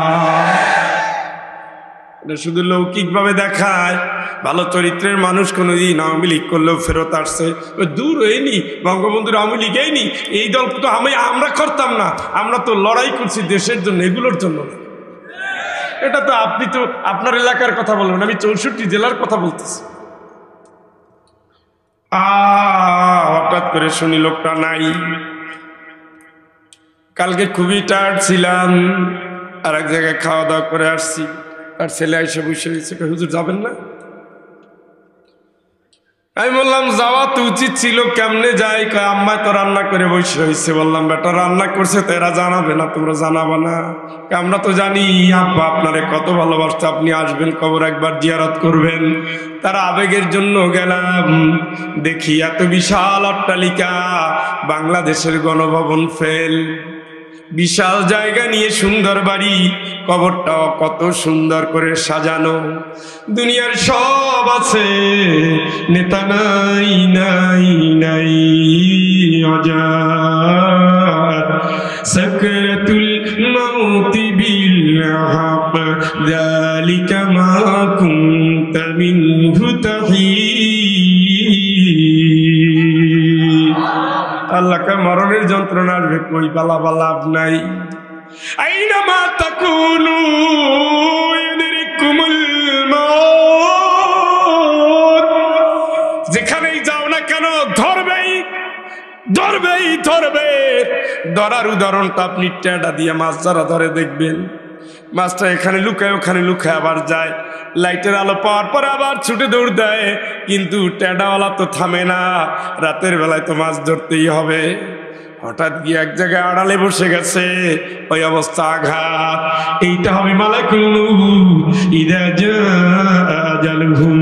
শুধু লৌকিকভাবে দেখায়। ভালো চরিত্রের মানুষ কোনোদিন আওয়ামী লীগ করলেও ফেরত আসছে। দূর হয়নি, বঙ্গবন্ধুর আওয়ামী লীগ হয়নি, এই দল তো আমরা করতাম না, আমরা তো লড়াই করছি দেশের জন্য, এগুলোর জন্য না। এটা তো আপনি তো আপনার এলাকার কথা বলবেন, আমি 64 জেলার কথা বলতেছি। হঠাৎ করে শুনি লোকটা নাই। কালকে খুবই টায়ার্ড ছিলাম, আর এক জায়গায় খাওয়া দাওয়া করে আসছি, আর ছেলে এসে বসে হয়েছে, হুজুর যাবেন না? আমি বললাম যাওয়া তো উচিত ছিল, কেমনে যাই? আম্মা তো রান্না করে বসে হয়েছে। বললাম বেটা রান্না করছে তো এরা জানাবে না, তোমরা জানাবা না? আমরা তো জানি আব্বা আপনারে কত ভালোবাসতে, আপনি আসবেন, কবর একবার জিয়ারত করবেন। তারা আবেগের জন্য গেলাম, দেখি এত বিশাল অট্টালিকা, বাংলাদেশের গণভবন ফেল, বিশাল জায়গা নিয়ে সুন্দর বাড়ি, কবরটাও কত সুন্দর করে সাজানো। দুনিয়ার সব আছে, নেতা নাই নাই নাই, অজার সাকরাতুল মাউতি বিল হক, যালিকা মা কুনতা মিনহু তাহিদ। আল্লাহকে মরণের যন্ত্রণা আসবে, কই বালা লাভ নাই। আইনামা তাকুনু ইউদরিকুমুল মাউত, যেখানেই যাও না কেন ধরবেই ধরবেই ধরবে। ধরার উদাহরণটা আপনি টেডা দিয়ে মাছ যারা ধরে দেখবেন, মাছটা এখানে লুকায় ওখানে লুকায় আবার যায়, লাইটের আলো পাওয়ার পরে আবার ছুটে দৌড় দেয়, কিন্তু টেডাওয়ালা তো থামে না, রাতের বেলায় তো মাছ ধরতেই হবে। হঠাৎ গিয়ে এক জায়গায় আড়ালে বসে গেছে, ওই অবস্থা আঘাত। এইটা হবে মালাকুল মউত, ইযা জাআ আজালুহুম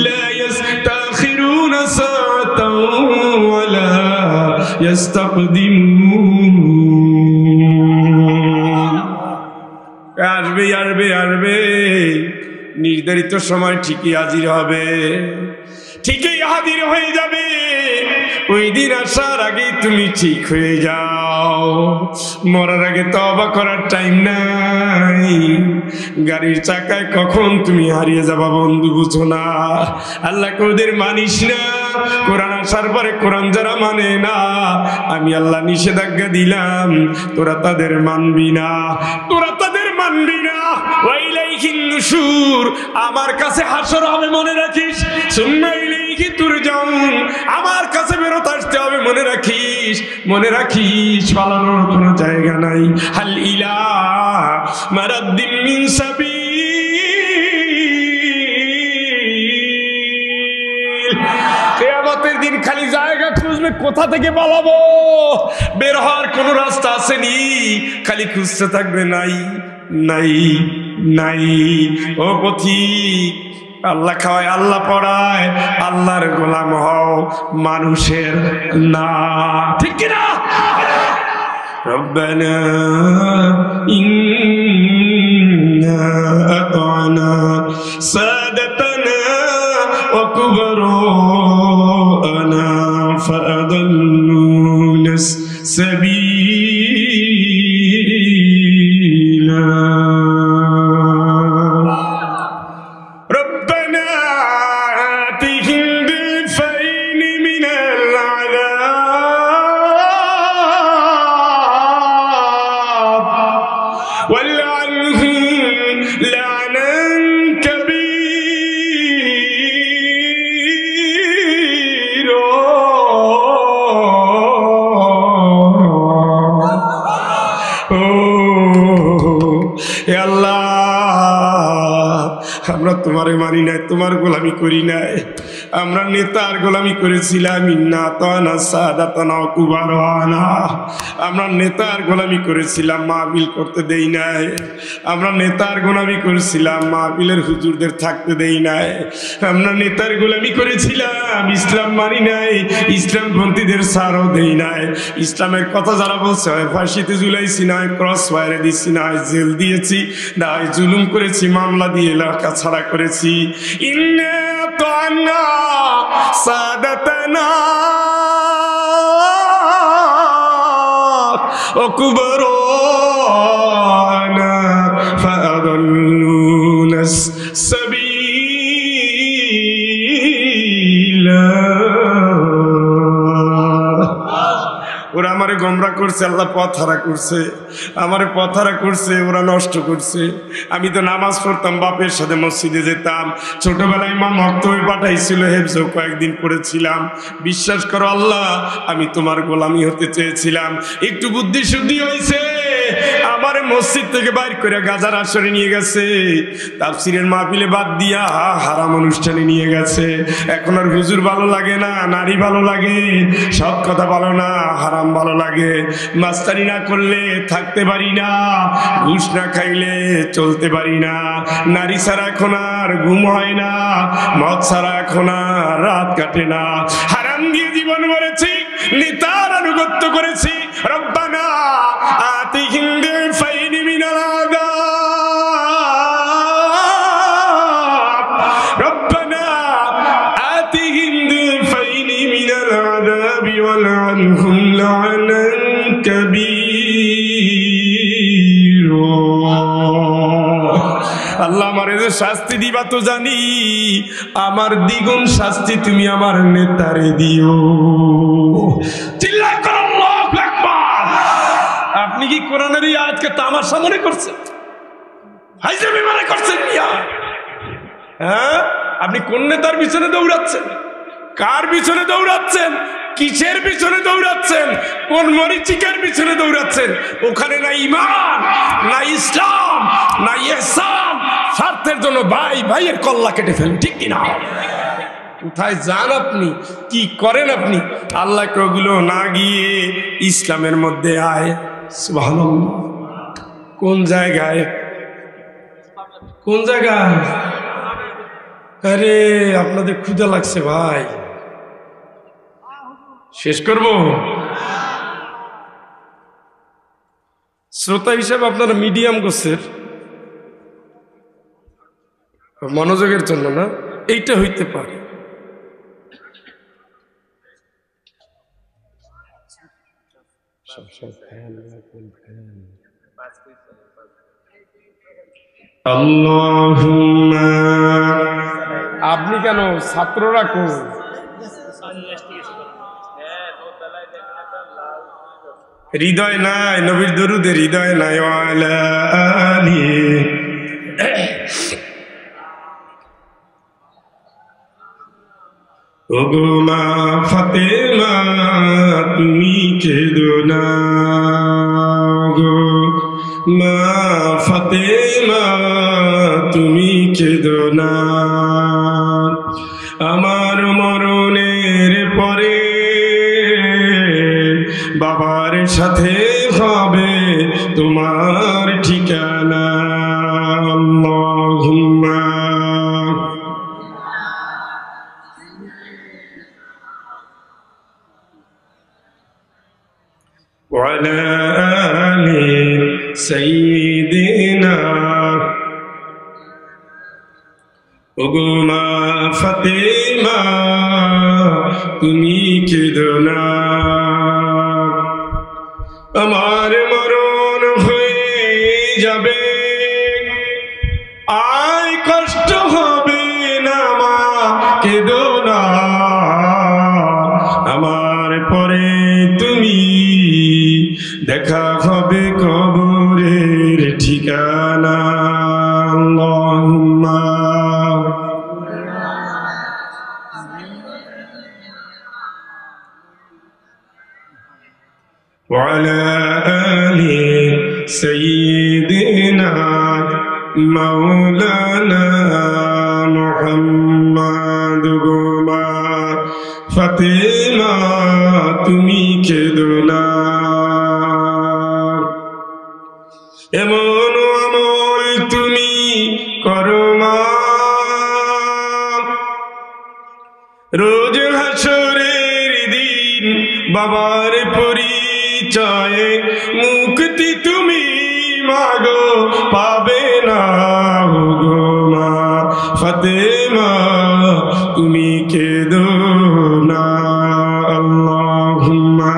লা ইস্তাখিরুনা সাআতান ওয়া লা ইস্তাকদিমুন। আসবে আসবে আসবে, নির্ধারিত সময় ঠিকই হাজির হবে, ঠিকই হাজির হয়ে যাবে। ওই দিন আসার আগে তুমি ঠিক হয়ে যাও, মরার আগে তওবা করার টাইম নাই। গাড়ির চাকায় কখন তুমি হারিয়ে যাবা বন্ধু বুঝো না। আল্লাহকে ওদের মানিস না, কোরআন আসার পরে কোরআন যারা মানে না, আমি আল্লাহ নিষেধাজ্ঞা দিলাম, তোরা তাদের মানবি না, তোরা তাদের মানবি না। ওয়াইলাইহিন নুশুর, আমার কাছে হাসর হবে মনে রাখিস। সুম্মা ইলাইহি তুরজাউন, আমার কাছে ফেরত আসতে হবে মনে রাখিস, মনে রাখিস। পালানোর কোনো জায়গা নাই। হাল ইলা মারাদ্দিন মিন সাবিল, কিয়ামতের দিন খালি জায়গা খুঁজবে, কোথা থেকে পালাবো, বের হওয়ার কোনো রাস্তা আসেনি, খালি খুঁজতে থাকবে নাই নাই নাই। ও পথিক, আল্লাহ খাওয়ায়, আল্লাহ পড়ায়, আল্লাহর গোলাম হও, মানুষের না, ঠিক কিনা? রব্বানা ইন্না আতানা সাদাতানা ওয়া কুবরানা ফাআদাল্লুনা সাবিলা। আমরা তোমারে মানি নাই, তোমার গোলামি করি নাই, আমরা নেতার গোলামি করেছিলাম। ইন্না আতানা সাদাতানা ওয়া কুবারানা, আমরা নেতার গোলামি করেছিলাম, মাহফিল করতে দেই নাই। আমরা নেতার গোলামি করেছিলাম, মাহফিলের হুজুরদের থাকতে দেই নাই। আমরা নেতার গোলামি করেছিলাম, ইসলাম মানি নাই, ইসলামপন্থীদের ছাড়ও দেই নাই। ইসলামের কথা যারা বলছে হয় ফাঁসিতে ঝুলাইছি, না ক্রস ফায়ারে দিচ্ছি, না জেল দিয়েছি, না জুলুম করেছি, মামলা দিয়ে এলাকা ছাড়া করেছি। ইন্না আতানা সাদাতানা ওয়া কুবারানা ফাআদাল্লুনাস সাবিলা। ওরা আমারে গোমরা করছে, আল্লাহ পথ হারা করছে, আমারে পথ হারা করছে, ওরা নষ্ট করছে। আমি তো নামাজ পড়তাম, বাপের সাথে মসজিদে যেতাম, ছোটবেলায় মা মক্তবে পাঠাইছিল, হেফজও কয়েকদিন পড়েছিলাম। বিশ্বাস করো আল্লাহ, আমি তোমার গোলামি হতে চেয়েছিলাম। একটু বুদ্ধি শুদ্ধি হয়েছে, আমারে মসজিদ থেকে বাইর করে গাজার আসরে নিয়ে গেছে, তাফসিরের মাহফিলে বাদ দিয়া হারাম অনুষ্ঠানে নিয়ে গেছে। এখন আর হুজুর ভালো লাগে না, নারী ভালো লাগে, সব কথা ভালো না, হারাম ভালো লাগে। মাস্তানি না করলে থাকতে পারি না, ঘুষ না খাইলে চলতে পারি না, নারী ছাড়া এখন আর ঘুম হয় না, মদ ছাড়া এখন আর রাত কাটে না। হারাম দিয়ে জীবন গড়েছি, নেতার আনুগত্য করেছি। রব্বানা আতিহিম বিফাইনি মিনাল আযাব, রব্বানা আতিহিম বিফাইনি মিনাল আযাবি ওয়ালআনহুম লা'নান কাবীরা। আল্লাহ আমারে যে শাস্তি দিবা তো জানি, আমার দ্বিগুণ শাস্তি তুমি আমার নেতারে দিও। চিল্লায় করো আল্লাহু আকবার। আপনি কি কোরআনের এই আয়াতকে তামাশা মনে করছেন, হাইজামি মনে করছেন? হ্যাঁ, আপনি কোন নেতার পিছনে দৌড়াচ্ছেন? কার পিছনে দৌড়াচ্ছেন? কিসের পিছনে দৌড়াচ্ছেন? কোন মরিচিকার পিছনে দৌড়াচ্ছেন? ওখানে না ঈমান, না ইসলাম, না ইহসান। স্বার্থের জন্য ভাই ভাইয়ের কল্লা কেটে ফেলেন, ঠিক কিনা? কোথায় যান আপনি, কি করেন আপনি? আল্লাহকে ওগুলো না গিয়ে ইসলামের মধ্যে আয়। সুবহানাল্লাহ। কোন জায়গায়, কোন জায়গায়? আরে আপনাদের ক্ষুধা লাগছে ভাই, শেষ করব। শ্রোতা হিসাবে আপনারা মিডিয়াম গোছের, মনোযোগের জন্য না, এইটা হইতে পারে। আল্লাহুম্মা, আপনি কেন, ছাত্ররা কোন? হৃদয় নাই, নবীর দরুদে হৃদয় নাই। ওয়ালা আলি, ওগো মা ফাতেমা তুমি কেঁদো না, গো মা ফাতেমা তুমি কেঁদো না। আমার মরণের পরে বাবার সাথে হবে তোমার ঠিকানা। আল্লাহুম্মা ওয়ালা আলি সাইয়্যিদিনা, ওগো মা ফাতেমা তুমি কেঁদো না। আমার মরণ হয়ে যাবে, আয় কষ্ট হবে না, মা কেঁদো না। আমার পরে তুমি দেখা হবে কবরের ঠিকানা। আল্লাহুম্মা ওয়ালা আলি সাইয়্যিদিনা মাওলানা মুহাম্মদ গোমা ফাতেমা তুমি কেঁদো না। এমন আমল তুমি করো মা, রোজ হাসরের দিন বাবার পরিচয়ে মুক্তি তুমি মাগো পাবে না গো মা ফাতেমা তুমি কেঁদো না। আল্লাহুম্মা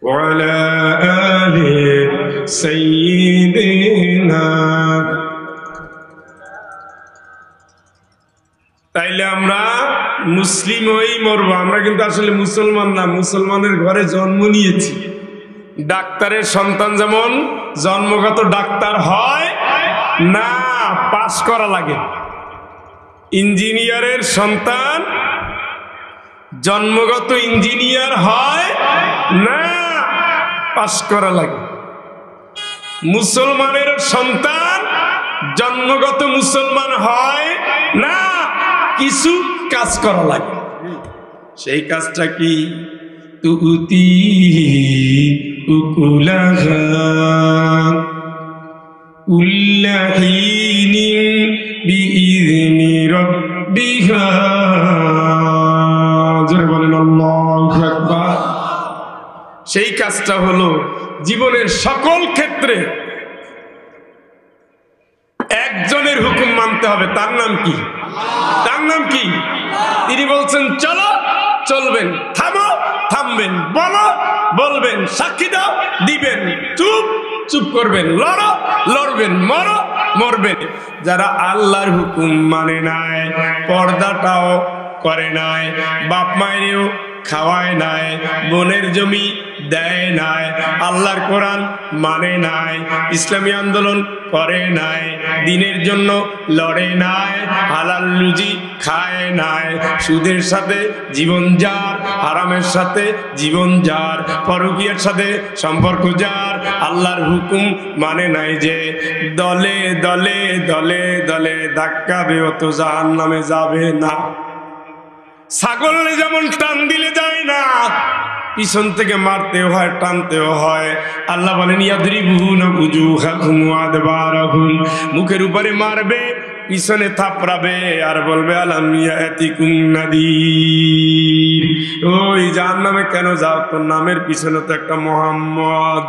ওয়ালা আলি সাইয়্যিদিনা। তাইলে আমরা মুসলিম হয়েই মরবো, আমরা কিন্তু আসলে মুসলমান না, মুসলমানের ঘরে জন্ম নিয়েছি। ডাক্তারের সন্তান যেমন জন্মগত ডাক্তার হয় না, পাস করা লাগে। ইঞ্জিনিয়ারের সন্তান জন্মগত ইঞ্জিনিয়ার হয় না, পাস করা লাগে। মুসলমানের সন্তান জন্মগত মুসলমান হয় না, কিছু কাজ করা লাগে। সেই কাজটা কি? তুতি উকুলাহা উল্লাহিনিন বিইذনি রাব্বিহা। জোরে বলেন আল্লাহু আকবার। সেই কাজটা হলো জীবনের সকল ক্ষেত্রে একজনের হুকুম মানতে হবে। তার নাম কি? তার নাম কি? তিনি বলছেন চলো, চলবেন, থামো, থামবেন, বলো, বলবেন, সাক্ষী দাও, দিবেন, চুপ, চুপ করবেন, লড়ো, লড়বেন, মরো, মরবেন। যারা আল্লাহর হুকুম মানে নাই, পর্দাটাও করে নাই, বাপ মায়েরও খাওয়ায় নাই, বোনের জমি দেয় নাই, আল্লাহর কোরআন মানে নাই, ইসলামী আন্দোলন করে নাই, দিনের জন্য লড়ে নাই, হালাল রুজি খায় নাই, সুদের সাথে জীবন যার, হারামের সাথে জীবন যার, পরকীয়ার সাথে সম্পর্ক যার, আল্লাহর হুকুম মানে নাই, যে দলে দলে দলে দলে ধাক্কাবে, ও তো জাহান্নামে যাবে না। ছাগল যেমন টান দিলে যায় না, পিছন থেকে মারতেও হয়, টানতেও হয়। আল্লাহ বলেন ইয়াদরিবুনা উজুহাকুম ওয়া আদবারাহুম, মুখের উপরে মারবে, পিছনে থাপড়াবে, আর বলবে আলাম ইয়াতিকুম নাদির। ওই জাহান্নামে কেন যাও? তোর নামের পিছনে তো একটা মোহাম্মদ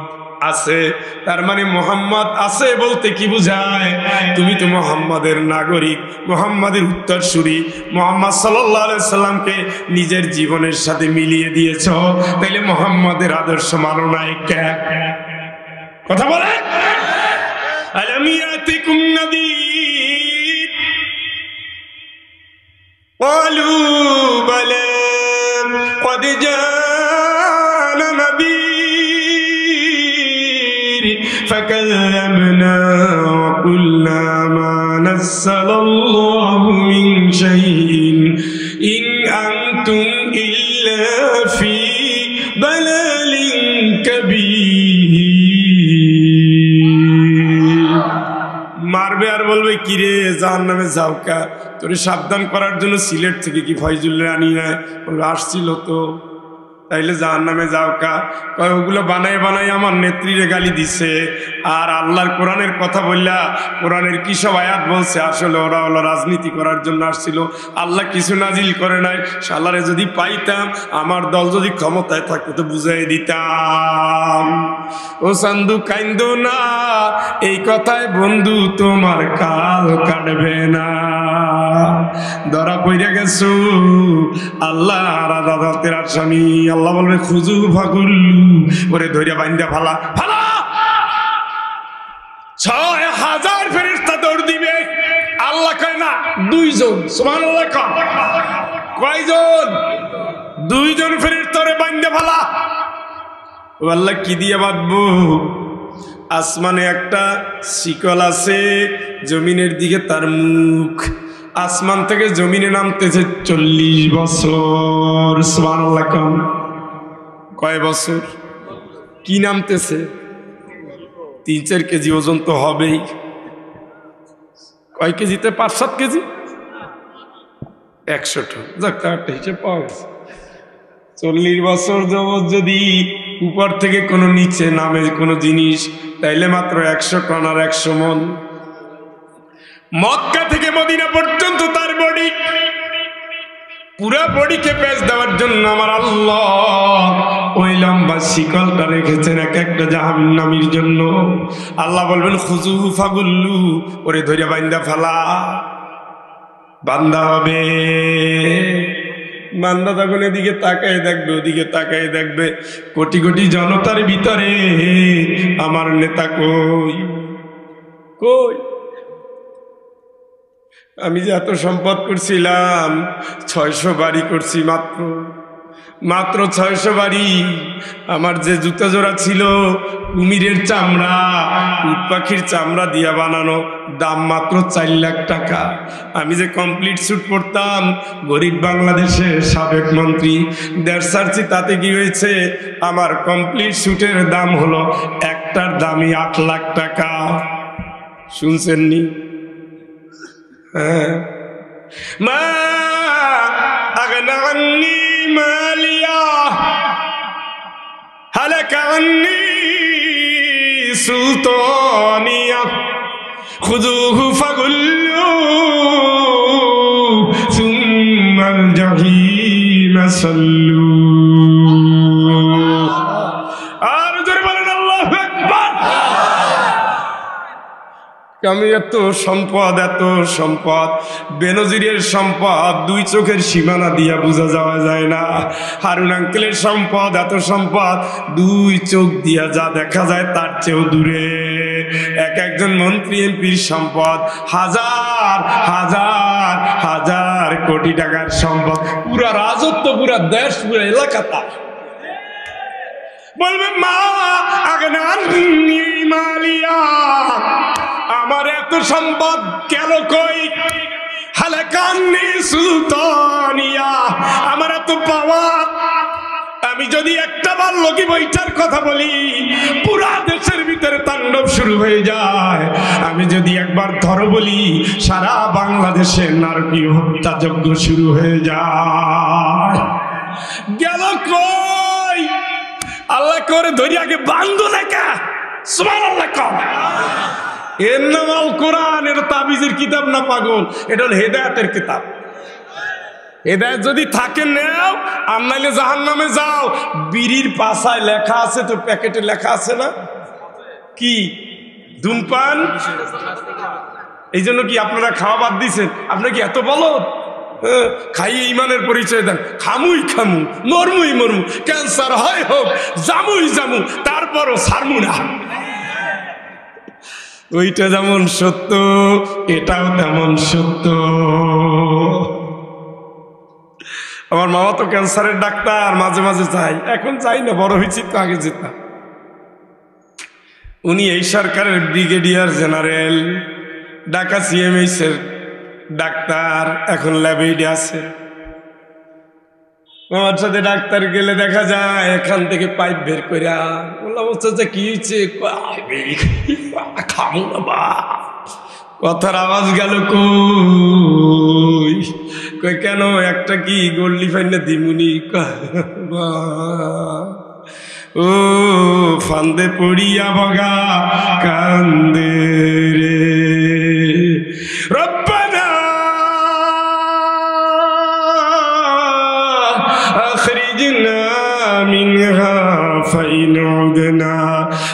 আছে। তার মানে মোহাম্মদ আছে বলতে কি বুঝায়? তুমি তো মোহাম্মদের নাগরিক, মোহাম্মদের উত্তরসূরি, মোহাম্মদ সাল্লাল্লাহু আলাইহি সাল্লামকে নিজের জীবনের সাথে মিলিয়ে দিয়েছ, তাইলে মোহাম্মদের আদর্শ মানো নাই কেন? কথা বলে আলাম ইয়াতিকুম নাদির ক্বালু বালা ক্বাদ জাআনা নাদির فكذبنا وقلنا ما نزل الله من شيء إن أنتم إلا في ضلال كبير। মারবে আর বলবে কিরে জাহান্নামে যাও কা? তোরে সাবধান করার জন্য সিলেট থেকে কি ফয়জুল রানী না বলবে আসছিল তো, তাইলে জাহান্নামে যাও কা? ওগুলো বানাই বানাই আমার নেত্রীরে গালি দিছে। আর আল্লাহর কোরআনের কথা বললা, কোরআনের কি সব আয়াত বলছে, আসলে ওরা হলো রাজনীতি করার জন্য আসছিল। আল্লাহ কিছু নাজিল করে নাই। শালারে যদি পাইতাম, আমার দল যদি ক্ষমতায় থাকতো তো বুঝাই দিতাম। ও সান্দু কাইন্দো না, এই কথায় বন্ধু তোমার কাল কাটবে না। ধরা পইরা গেছো, আল্লাহ আদালতের আসামি। আল্লাহ বলবে খুজু ফাগুল্লু, ওরে ধৈর্য বাইন্দা ফালা ফালা। ৬,০০০ ফেরেশতা দৌড় দিবে। আল্লাহ কয় না ২ জন। সুবহানাল্লাহ। কয়জন? ২ জন ফেরেশতা ওরে বাইন্দা ফালা। ও আল্লাহ কি দিয়ে বাঁধবো? আসমানে একটা শিকল আছে, জমিনের দিকে তার মুখ, আসমান থেকে জমিনে নামতেছে 40 বছর। সুবহানাল্লাহ। কয় বছর? কি নামতেছে? 3-4 কেজি ওজন তো হবেই। কয় কেজিতে? 5-7 কেজি, 100 টন। যাক, একটা হিসেব পাওয়া গেছে। 40 বছর যাবৎ যদি উপর থেকে কোনো নিচে নামে কোনো জিনিস, তাইলে মাত্র 100 টন আর 100 মন। মক্কা থেকে মদিনা পর্যন্ত তার বডি, পুরো বডিকে পেঁচ দেওয়ার জন্য আমার আল্লাহ ওই লম্বা শিকলটা রেখেছেন এক একটা জাহান্নামীর জন্য। আল্লাহ বলবেন খুজুহু ফাগুল্লু, ওরে ধরে বাইন্দা ফালা। বান্দা হবে, বান্দা তখন এদিকে তাকায় দেখবে, ওদিকে তাকায় দেখবে, কোটি কোটি জনতার ভিতরে আমার নেতা কই কই? আমি যে এত সম্পদ করছিলাম, 600 বাড়ি করছি, মাত্র 600 বাড়ি। আমার যে জুতা জোড়া ছিল কুমিরের চামড়া, উট পাখির চামড়া দিয়া বানানো, দাম মাত্র 4 লাখ টাকা। আমি যে কমপ্লিট স্যুট পরতাম, গরিব বাংলাদেশের সাবেক মন্ত্রী দেড়সার্চি, তাতে কি হয়েছে? আমার কমপ্লিট স্যুটের দাম হলো একটার দামই 8 লাখ টাকা। শুনছেননি? মা আগনা আন্নি মালিয়া হালাকা আন্নি সুলতানিয়া খুযুহু ফাগুল্লু সুম্মাল জাহিম সাল্লু। আর জোরে বলেন আল্লাহু আকবার। আমি এত সম্পদ, এত সম্পদ, বেনজিরের সম্পদ 2 চোখের সীমানা দিয়া বোঝা যাওয়া যায় না। হারুন আঙ্কেলের সম্পদ, এত সম্পদ 2 চোখ দিয়া যা দেখা যায় তার চেয়েও দূরে। একজন মন্ত্রী এমপির সম্পদ হাজার হাজার হাজার কোটি টাকার সম্পদ, পুরা রাজত্ব, পুরা দেশ, পুরা এলাকাটা। বলবে মা আগনা আন্নি মালিয়া, আমার এত সম্পদ গেল কই? হালাকান্নি সুলতানিয়া, আমার এত পাওয়ার। আমি যদি একটা বার লগি বইটার কথা বলি, পুরা দেশের ভিতরে তাণ্ডব শুরু হয়ে যায়। আমি যদি একবার ধরো বলি, সারা বাংলাদেশে নারকীয় হত্যাযজ্ঞ শুরু হয়ে যায়। গেল কই? আল্লাহ করে ধরি আগে বান্ধো লেখা। সুবহানাল্লাহ। এর নাম আল কোরআন। এর তাবিজের কিতাব না পাগল, এটা হল হেদায়েতের কিতাব। হেদায়েত যদি থাকে নেও, আর নাইলে জাহান্নামে যাও। বিড়ির পাশায় লেখা আছে তো, প্যাকেটে লেখা আছে না কি? ধূমপান। এই জন্য কি আপনারা খাওয়া বাদ দিচ্ছেন? আপনারা কি এত বলো? খাইয়ে ইমানের পরিচয় দেন। খামুই খামু, মরমুই মরমু, ক্যান্সার হয় হোক, জামুই জামু, তারপরও ছাড়মু না। ওইটা যেমন সত্য, এটাও তেমন সত্য। আমার মামা তো ক্যান্সারের ডাক্তার, মাঝে মাঝে যাই, এখন যাই না, বড় হয়েছি তো, আগে যেতাম। উনি এই সরকারের ব্রিগেডিয়ার জেনারেল, ঢাকা CMH এর ডাক্তার, এখন ল্যাবে আছে। আমার সাথে ডাক্তার গেলে দেখা যায় এখান থেকে পাইপ বের করে। বললাম যে কি হয়েছে? খামু না, কথার আওয়াজ গেল কই? কই কেন? একটা কি গল্লি ফাইনা দিমুনি? ও ফান্দে পড়িয়া বগা কান্দে রে রব্বানা আখরিজনা মিনহা ফাইন উদনা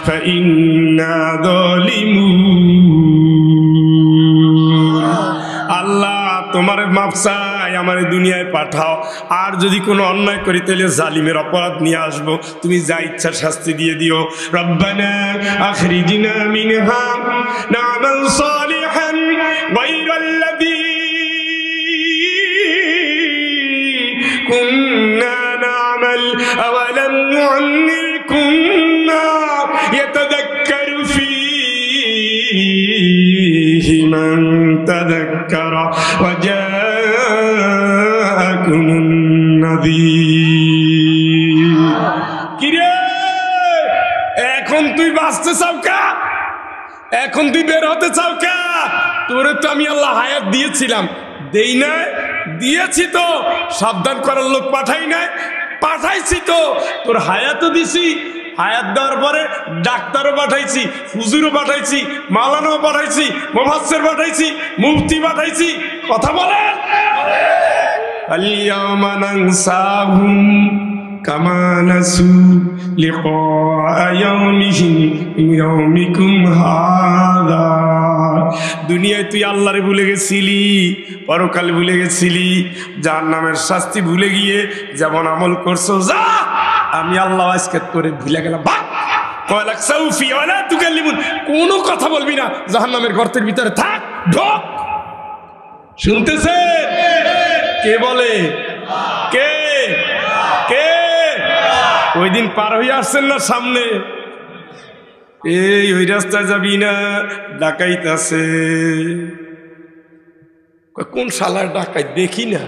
ফাইন্না যালিমুন। আল্লাহ তোমার মাফ চাই, আমার দুনিয়ায় পাঠাও। আর যদি কোনো অন্যায় করি তাহলে জালিমের অপরাধ নিয়ে আসবো, তুমি যা ইচ্ছা শাস্তি দিয়ে দিও। রব্বানা আখরিজনা মিনহা না'মাল সালিহান গায়রাল্লাযী কুন্না না'মাল আওয়ালাম নু'আম্মিরকুম মা ইয়াতাযাক্কারু ফীহি মান তাযাক্কারা ওয়া তুই বাঁচতে চাও কা? এখন তুই বের হতে চাও কা? তোরে তো আমি আল্লাহ হায়াত দিয়েছিলাম, দেই না? দিয়েছি তো, সাবধান করার লোক পাঠাই নাই? পাঠাইছি তো। তোর হায়াতও দিছি, হায়াত দেওয়ার পরে ডাক্তারও পাঠাইছি, হুজুরও পাঠাইছি, মাওলানাও পাঠাইছি, মুফাসসির পাঠাইছি, মুফতি পাঠাইছি। কথা বলেন। আল-ইয়াওমা নানসাহুম কামা নাসু লিকা ইয়াউমিকুম হাযা। দুনিয়ায় তুই আল্লাহরে ভুলে গেছিলি, পরকাল ভুলে গেছিলি, জাহান্নামের শাস্তি ভুলে গিয়ে যেমন আমল করছো, যা আমি আল্লাহ আজকে তোরে ভুলে গেলাম। কোনো কথা বলবি না, জাহান্নামের গর্তের ভিতরে থাক, ঢোক। শুনতেছে? কে বলে? কে কে? ওই দিন পার হয়ে আসছেন না সামনে, এই ওই রাস্তায় যাবি না, ডাকাইত আছে। কোন শালার ডাকাইত দেখি না,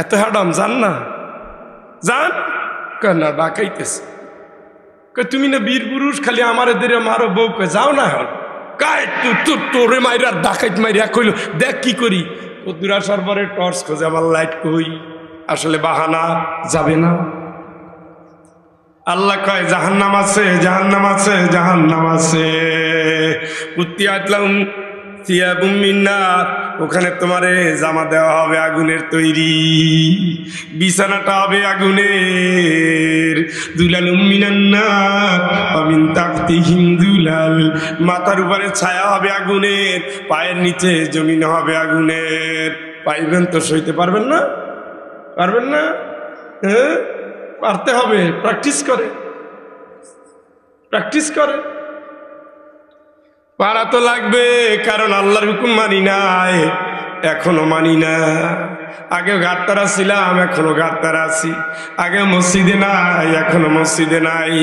এত হাডাম জান না, জান না ডাকাইতেছে। তুমি না বীর পুরুষ, খালি আমার এদের মারো বউ, যাও না হল কাই তোরে মাইরা ডাকাইত মাইরা কইল দেখ কি করি। কদ্দুর আসার পরে টর্চ খোঁজে, আমার লাইট কই, আসলে বাহানা, যাবে না। আল্লাহ কয় জাহান্নাম আছে, জাহান্নাম আছে, জাহান্নাম আছে। কুত্তিয়াতলাম সিয়াবুম মিন নার, ওখানে তোমারে জামা দেওয়া হবে আগুনের তৈরি, বিছানাটা হবে আগুনের। দুলালুম মিনান নার ওয়া মিন তাহতিহিম দুলাল, মাথার উপরে ছায়া হবে আগুনের, পায়ের নিচে জমিন হবে আগুনের। পাইবেন তো, সইতে পারবেন না? পারবেন না? হ্যাঁ, পারতে হবে। প্র্যাকটিস করে, প্র্যাকটিস করে। পারা তো লাগবে, কারণ আল্লাহর হুকুম মানি নাই, এখনো মানি না। আগে গাত্তারা ছিলাম, এখনো গাত্তারা আছি। আগে মসজিদে নাই, এখনো মসজিদে নাই।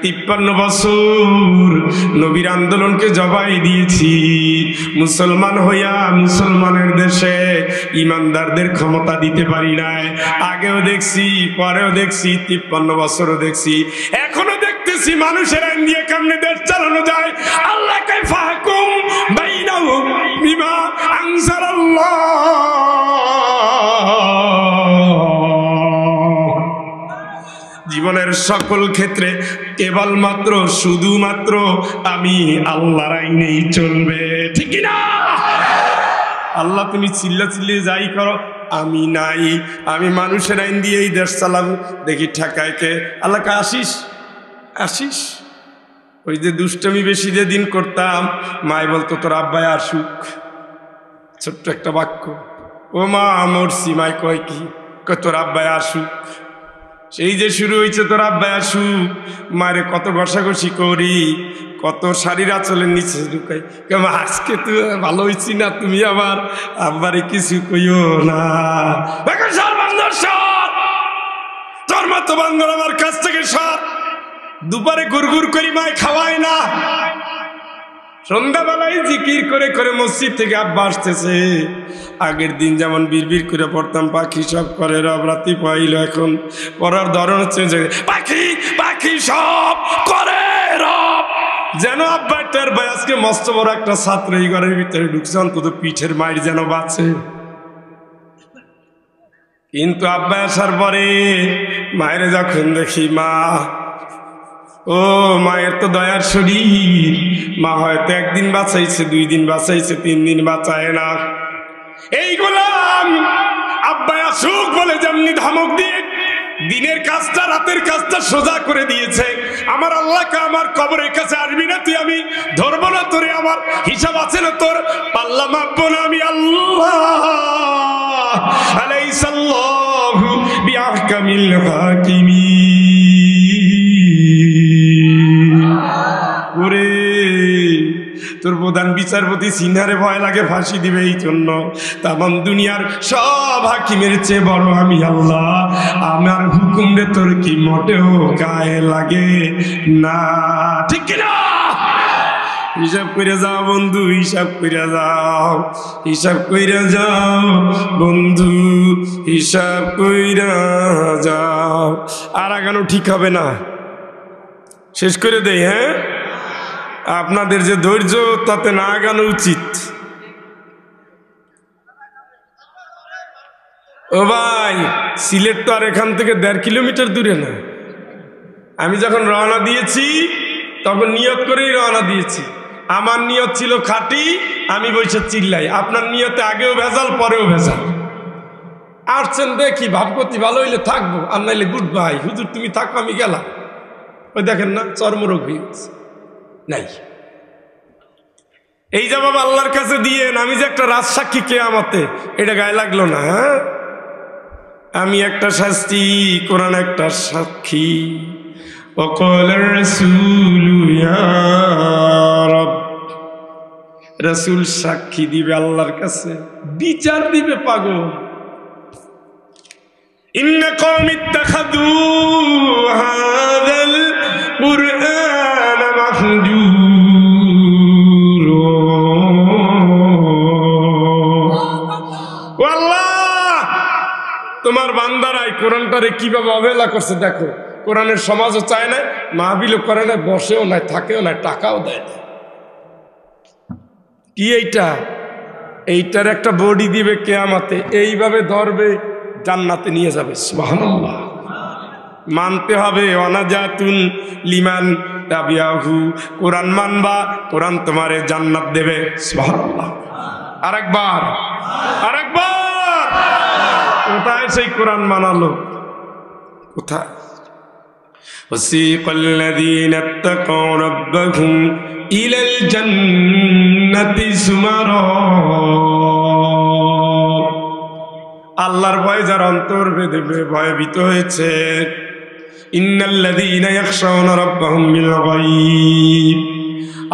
53 বছর নবীর আন্দোলনকে জবাই দিয়েছি। মুসলমান হইয়া মুসলমানের দেশে ইমানদারদের ক্ষমতা দিতে পারি নাই। আগেও দেখছি, পরেও দেখছি, 53 বছরও দেখছি, এখনো দেখতেছি মানুষের আইন দিয়ে কেমনে দেশ চালানো যায়। আল্লাহ কে ফাহকুম বাইনাহুম বিমা আনজালাল্লাহ। জীবনের সকল ক্ষেত্রে কেবলমাত্র শুধুমাত্র আমি আল্লাহর আইনেই চলবে, ঠিক না? আল্লাহ তুমি চিল্লা চিল্লিয়ে যাই করো, আমি নাই, আমি মানুষের আইন দিয়েই দেশ চালাবো। দেখি ঠেকায় কে? আল্লাহকে আসিস, আসিস। ওই যে দুষ্টমি বেশি যে দিন করতাম, মায় বলতো তোর আব্বাই আসুক, ছোট্ট একটা বাক্য, ও মা মরছি, মায় কয় কি? কয় তোর আব্বাই আসুক। সেই যে শুরু হয়েছে তোর আব্বাই আসুক, মায়ের কত ঘষাঘষি করি, কত শাড়ির আঁচলের নিচে ঢুকাই, কেমন আজকে তো ভালো হয়েছি না, তুমি আবার আব্বারে কিছু কইও না। তোর মতো বান্দর আমার কাছ থেকে সর। দুপারে গুড়গুড় করি মায় খাওয়ায় না, সন্ধ্যাবেলায় জিকির করে করে মসজিদ থেকে আব্বা আসতেছে। আগের দিন যেমন বিড়বিড় করে পড়তাম, পাখি সব করে রব, রাতি পাইল, এখন পড়ার ধরন হচ্ছে যে পাখি পাখি সব করে রব। যেন আব্বা টের ভাই আজকে মস্ত বড় একটা ছাত্র এই ঘরের ভিতরে ঢুকছে, অন্তত পিঠের মাইর যেন বাঁচে। কিন্তু আব্বা আসার পরে মায়ের যখন দেখি, মা, ও মায়ের তো দয়ার শরীর, মা হয়তো একদিন বাঁচাইছে, 2 দিন বাঁচাইছে, 3 দিন বাঁচায় না। এই গোলাম আব্বা আসুক বলে যেমনি ধমক দিয়ে দিনের কাজটা রাতের কাজটা সোজা করে দিয়েছে। আমার আল্লাহকে আমার কবরের কাছে আসবি না তুই, আমি ধরবো না তোরে, আমার হিসাব আছে না তোর, পাল্লা মাপবো না আমি আল্লাহ। আলাইসাল্লাহু বিআহকামিল হাকিমিন। ওরে তোর প্রধান বিচারপতি সিনহারে ভয় লাগে, ফাঁসি দিবে এই জন্য। তামাম দুনিয়ার সব হাকিমের চেয়ে বড় আমি আল্লাহ, আমার হুকুম রে তোর কি মোটেও গায়ে লাগে না, ঠিক কিনা? হিসাব করে যাও বন্ধু, হিসাব করে যাও, হিসাব কইরা যাও বন্ধু, হিসাব কইরা যাও। আর আগানো ঠিক হবে না, শেষ করে দেই। হ্যাঁ, আপনাদের যে ধৈর্য তাতে না আগানো উচিত। ও ভাই, সিলেট তো আর এখান থেকে 1.5 কিলোমিটার দূরে না। আমি যখন রওনা দিয়েছি তখন নিয়ত করেই রওনা দিয়েছি। আমার নিয়ত ছিল খাঁটি, আমি বসে চিল্লাই। আপনার নিয়তে আগেও ভেজাল, পরেও ভেজাল। আসছেন দেখি, ভাবগতি ভালো হইলে থাকবো, আর নাইলে গুড বাই, হুজুর তুমি থাকো আমি গেলাম। ওই দেখেন না, চর্মরোগ হয়ে গেছে। নাই, এই জবাব আল্লাহর কাছে দিয়ে আমি যে একটা রাজসাক্ষী কিয়ামতে, এটা গায়ে লাগলো না? হ্যাঁ, আমি একটা শাস্তি, কোরআন একটা সাক্ষী। وقال الرسول يا رب, রাসূল সাক্ষী দিবে আল্লাহর কাছে, বিচার দিবে। পাগল, ইন্না কওমি ইত্তাখাযু হাযাল কুরআন মাহজুরা। আল্লাহ, তোমার বান্দারাই কোরআনটারে কিভাবে অবহেলা করছে দেখো। কোরআনের সমাজও চায় না, মাহফিলও করে না, বসেও নাই, থাকেও না, টাকাও দেয় না। কি এইটার একটা বডি দিবে কিয়ামতে, এইভাবে ধরবে, জান্নাতে নিয়ে যাবে। সুবহানাল্লাহ। মানতে হবে, ওয়ানাজাতুন লিমান তাবিয়াহু, কোরআন মানবা, কোরআন তোমারে জান্নাত দেবে। সুবহানাল্লাহ। আরেকবার কোথায় সেই কোরআন মানালো? কোথায়? وسيق الذين اتقوا ربهم إلى الجنة زمرا। আল্লাহর ভয় যার অন্তর বেঁধে ভয়ভীত হয়েছে, ইন্নাল্লাযীনা ইয়াখশাউনা রাব্বাহুম বিল গায়ব,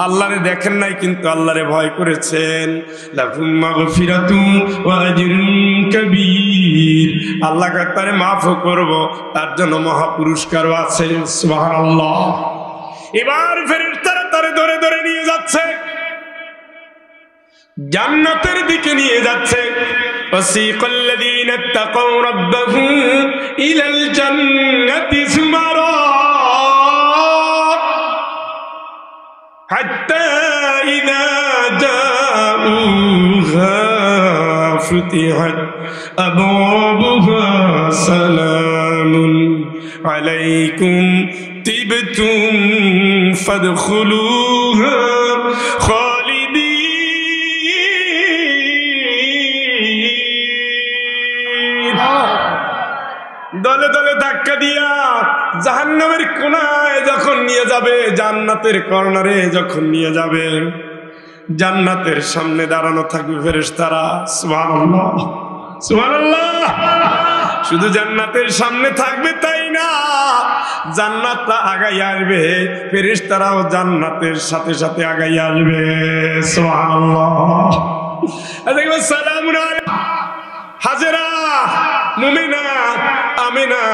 আল্লাহরে দেখেন নাই কিন্তু আল্লাহরে ভয় করেছেন, লাহুম মাগফিরাতুম ওয়া আজরুন কাবীর, আল্লাহ তারে মাফ করব, তার জন্য মহা পুরস্কারও আছে। সুবহানাল্লাহ। এবার ফেরেশতারা তারে ধরে ধরে নিয়ে যাচ্ছে, জান্নাতের দিকে নিয়ে যাচ্ছে। ওয়াসিকাল্লাযীনা ইত্তাকাউ রাব্বাহুম ইলাল জান্নাতি যুমারা حتى إذا جاءوها فتحت أبوابها سلام عليكم طبتم فادخلوها خالدين। দলে দলে ধাক্কা দিয়া জাহান্নামের কোনায় যখন নিয়ে যাবে, জান্নাতের কর্নারে যখন নিয়ে যাবে, জান্নাতের সামনে দাঁড়ানো থাকবে ফেরেশতারা। সুবহানাল্লাহ, সুবহানাল্লাহ। শুধু জান্নাতের সামনে থাকবে তাই না, জান্নাতটা আগাই আসবে, ফেরেশতারাও জান্নাতের সাথে সাথে আগাই আসবে। সুবহানাল্লাহ। দেখো, সালামুন আলাইকুম হাজেরা, মুমিনা, আমিনা,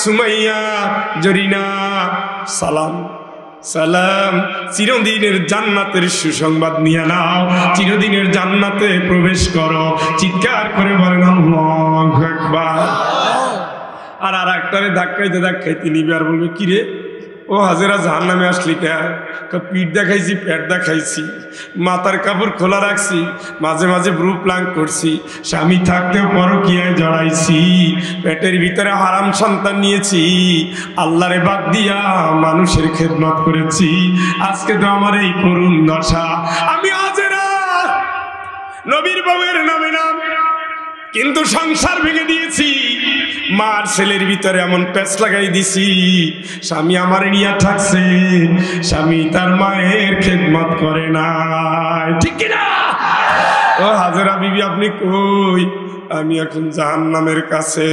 সুমাইয়া, জরিনা, সালাম সালাম। চিরদিনের জান্নাতের সুসংবাদ নিয়ে নাও, চিরদিনের জান্নাতে প্রবেশ করো। চিৎকার করে বলেন আল্লাহু আকবার। আর একটারে ধাক্কাইতে ধাক্কাইতে নিবে, আর বলবে কিরে ও হাজেরা জাহান্নামে আসলি কে? পিঠ দেখাইছি, পেট দেখাইছি, মাথার কাপড় খোলা রাখছি, মাঝে মাঝে ব্রু প্লাং করছি, স্বামী থাকতেও পরকীয়ায় জড়াইছি, পেটের ভিতরে হারাম সন্তান নিয়েছি, আল্লাহরে বাদ দিয়া মানুষের খেদমত করেছি, আজকে তো আমার এই করুণ দশা। আমি হাজেরা, নবীর বউয়ের নামে নাম, কিন্তু সংসার ভেঙে দিয়েছি, মার ছেলের ভিতরে এমন প্যাচ লাগাই দিছি, স্বামী আমার নিয়া থাকছে, স্বামী তার মায়ের খেদমত করে না। ঠিক কিনা? ও হাজেরা বিবি, আপনি কই? আমি এখন জাহান্নামের কাছে।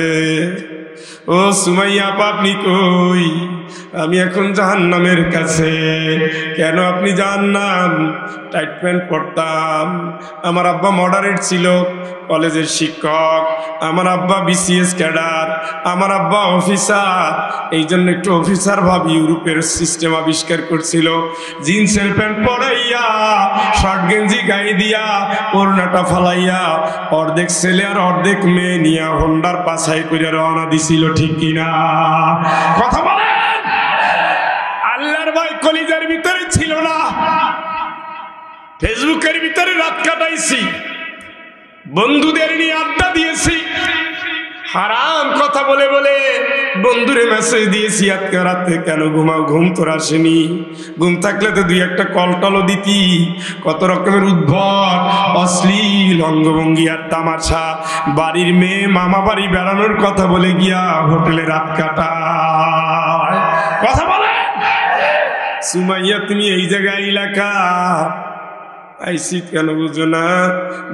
ও সুমাইয়া আপা, আপনি কই? আমি এখন জাহান্নামের কাছে। কেন আপনি জাহান্নাম? টাইট প্যান্ট পরতাম, আমার আব্বা মডারেট ছিল, কলেজের শিক্ষক, আমার আব্বা বিসিএস ক্যাডার, আমার আব্বা অফিসার, এই জন্য একটু অফিসার ভাব ইউরোপের সিস্টেম আবিষ্কার করছিল। জিন্সের প্যান্ট পরাইয়া, শর্ট গেঞ্জি গায়ে দিয়া, ওড়নাটা ফালাইয়া, অর্ধেক ছেলে আর অর্ধেক মেয়ে নিয়ে হোন্ডার পাছাই করে রওনা দিছিল। ঠিক কিনা? কথা বলেন। আল্লাহর ভয় কলিজার ভিতরে ছিল না। ফেসবুকের ভিতরে রাত কাটাইছি, বন্ধুদের নিয়ে আড্ডা দিয়েছি, হারাম কথা বলে বলে বন্ধুরে মেসেজ দিয়েছি আজকে রাতে কেন ঘুমাও, ঘুম তোর আসেনি, ঘুম থাকলে তো দুই একটা কলটলও দিতি। কত রকমের উদ্ভট অশ্লীল অঙ্গভঙ্গি আর তামাশা, বাড়ির মেয়ে মামা বাড়ি বেড়ানোর কথা বলে গিয়া হোটেলে রাত কাটায়। কথা বলে সুমাইয়া তুমি এই জায়গায় এলাকা আইসি কেন বুঝো না?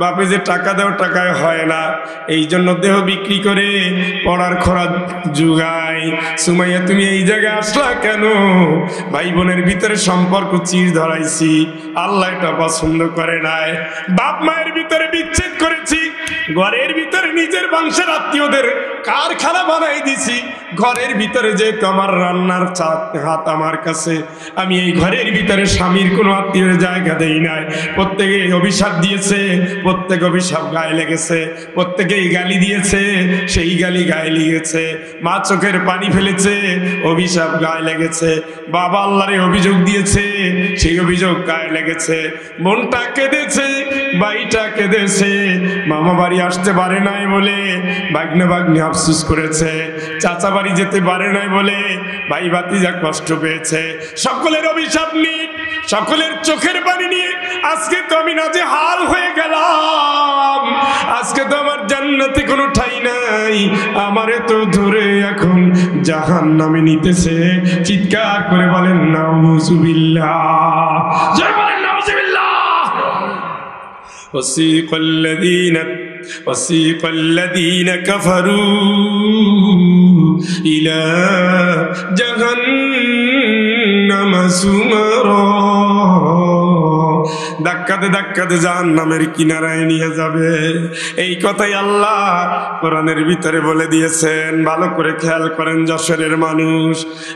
বাপে যে টাকা দাও টাকায় হয় না, এই জন্য দেহ বিক্রি করে পড়ার খরচ জুগায়। সুমাইয়া তুমি এই জায়গায় আসলা কেন? ভাই বোনের ভিতরে সম্পর্ক চির ধরাইছি, আল্লাহ এটা পছন্দ করে নাই। বাপ মায়ের ভিতরে বিচ্ছেদ করেছি, ঘরের ভিতরে নিজের বংশের আত্মীয়দের কারখানা বানাই দিছি। ঘরের ভিতরে যে তোমার রান্নার হাত আমার কাছে, আমি এই ঘরের ভিতরে স্বামীর কোনো আত্মীয়ের জায়গা দেই নাই। প্রত্যেকে অভিশাপ দিয়েছে, প্রত্যেক অভিশাপ গায়ে লেগেছে, প্রত্যেকেই গালি দিয়েছে, সেই গালি গায়ে লেগেছে। মা চোখের পানি ফেলেছে, অভিশাপ গায়ে লেগেছে। বাবা আল্লাহরে অভিযোগ দিয়েছে, সেই অভিযোগ গায়ে লেগেছে। বোনটা কেঁদেছে, ভাইটা কেঁদেছে, মামা বাড়ি আসতে পারে নাই বলে ভাগ্নে ভাগ্নে আফসোস করেছে, চাচা বাড়ি যেতে পারে নাই বলে ভাই ভাতিজা কষ্ট পেয়েছে। সকলের অভিশাপ নিয়ে, সকলের চোখের পানি নিয়ে আজকে তো আমি নাজেহাল হয়ে গেলাম। আজকে তো আমার জান্নাতে কোনো ঠাঁই নাই, আমারে তো ধরে এখন জাহান্নামে নিতেছে। চিৎকার করে বলেন নাউযুবিল্লাহ, জয় বলেন নাউযুবিল্লাহ। وسيق الذين كفروا إلى جهنم زمرا, ধাক্কাতে ধাক্কাতে জাহান্নামের কিনারায় নিয়ে যাবে। এই কথাই আল্লাহ কোরআনের ভিতরে বলে দিয়েছেন। ভালো করে খেয়াল করেন যশোরের মানুষ,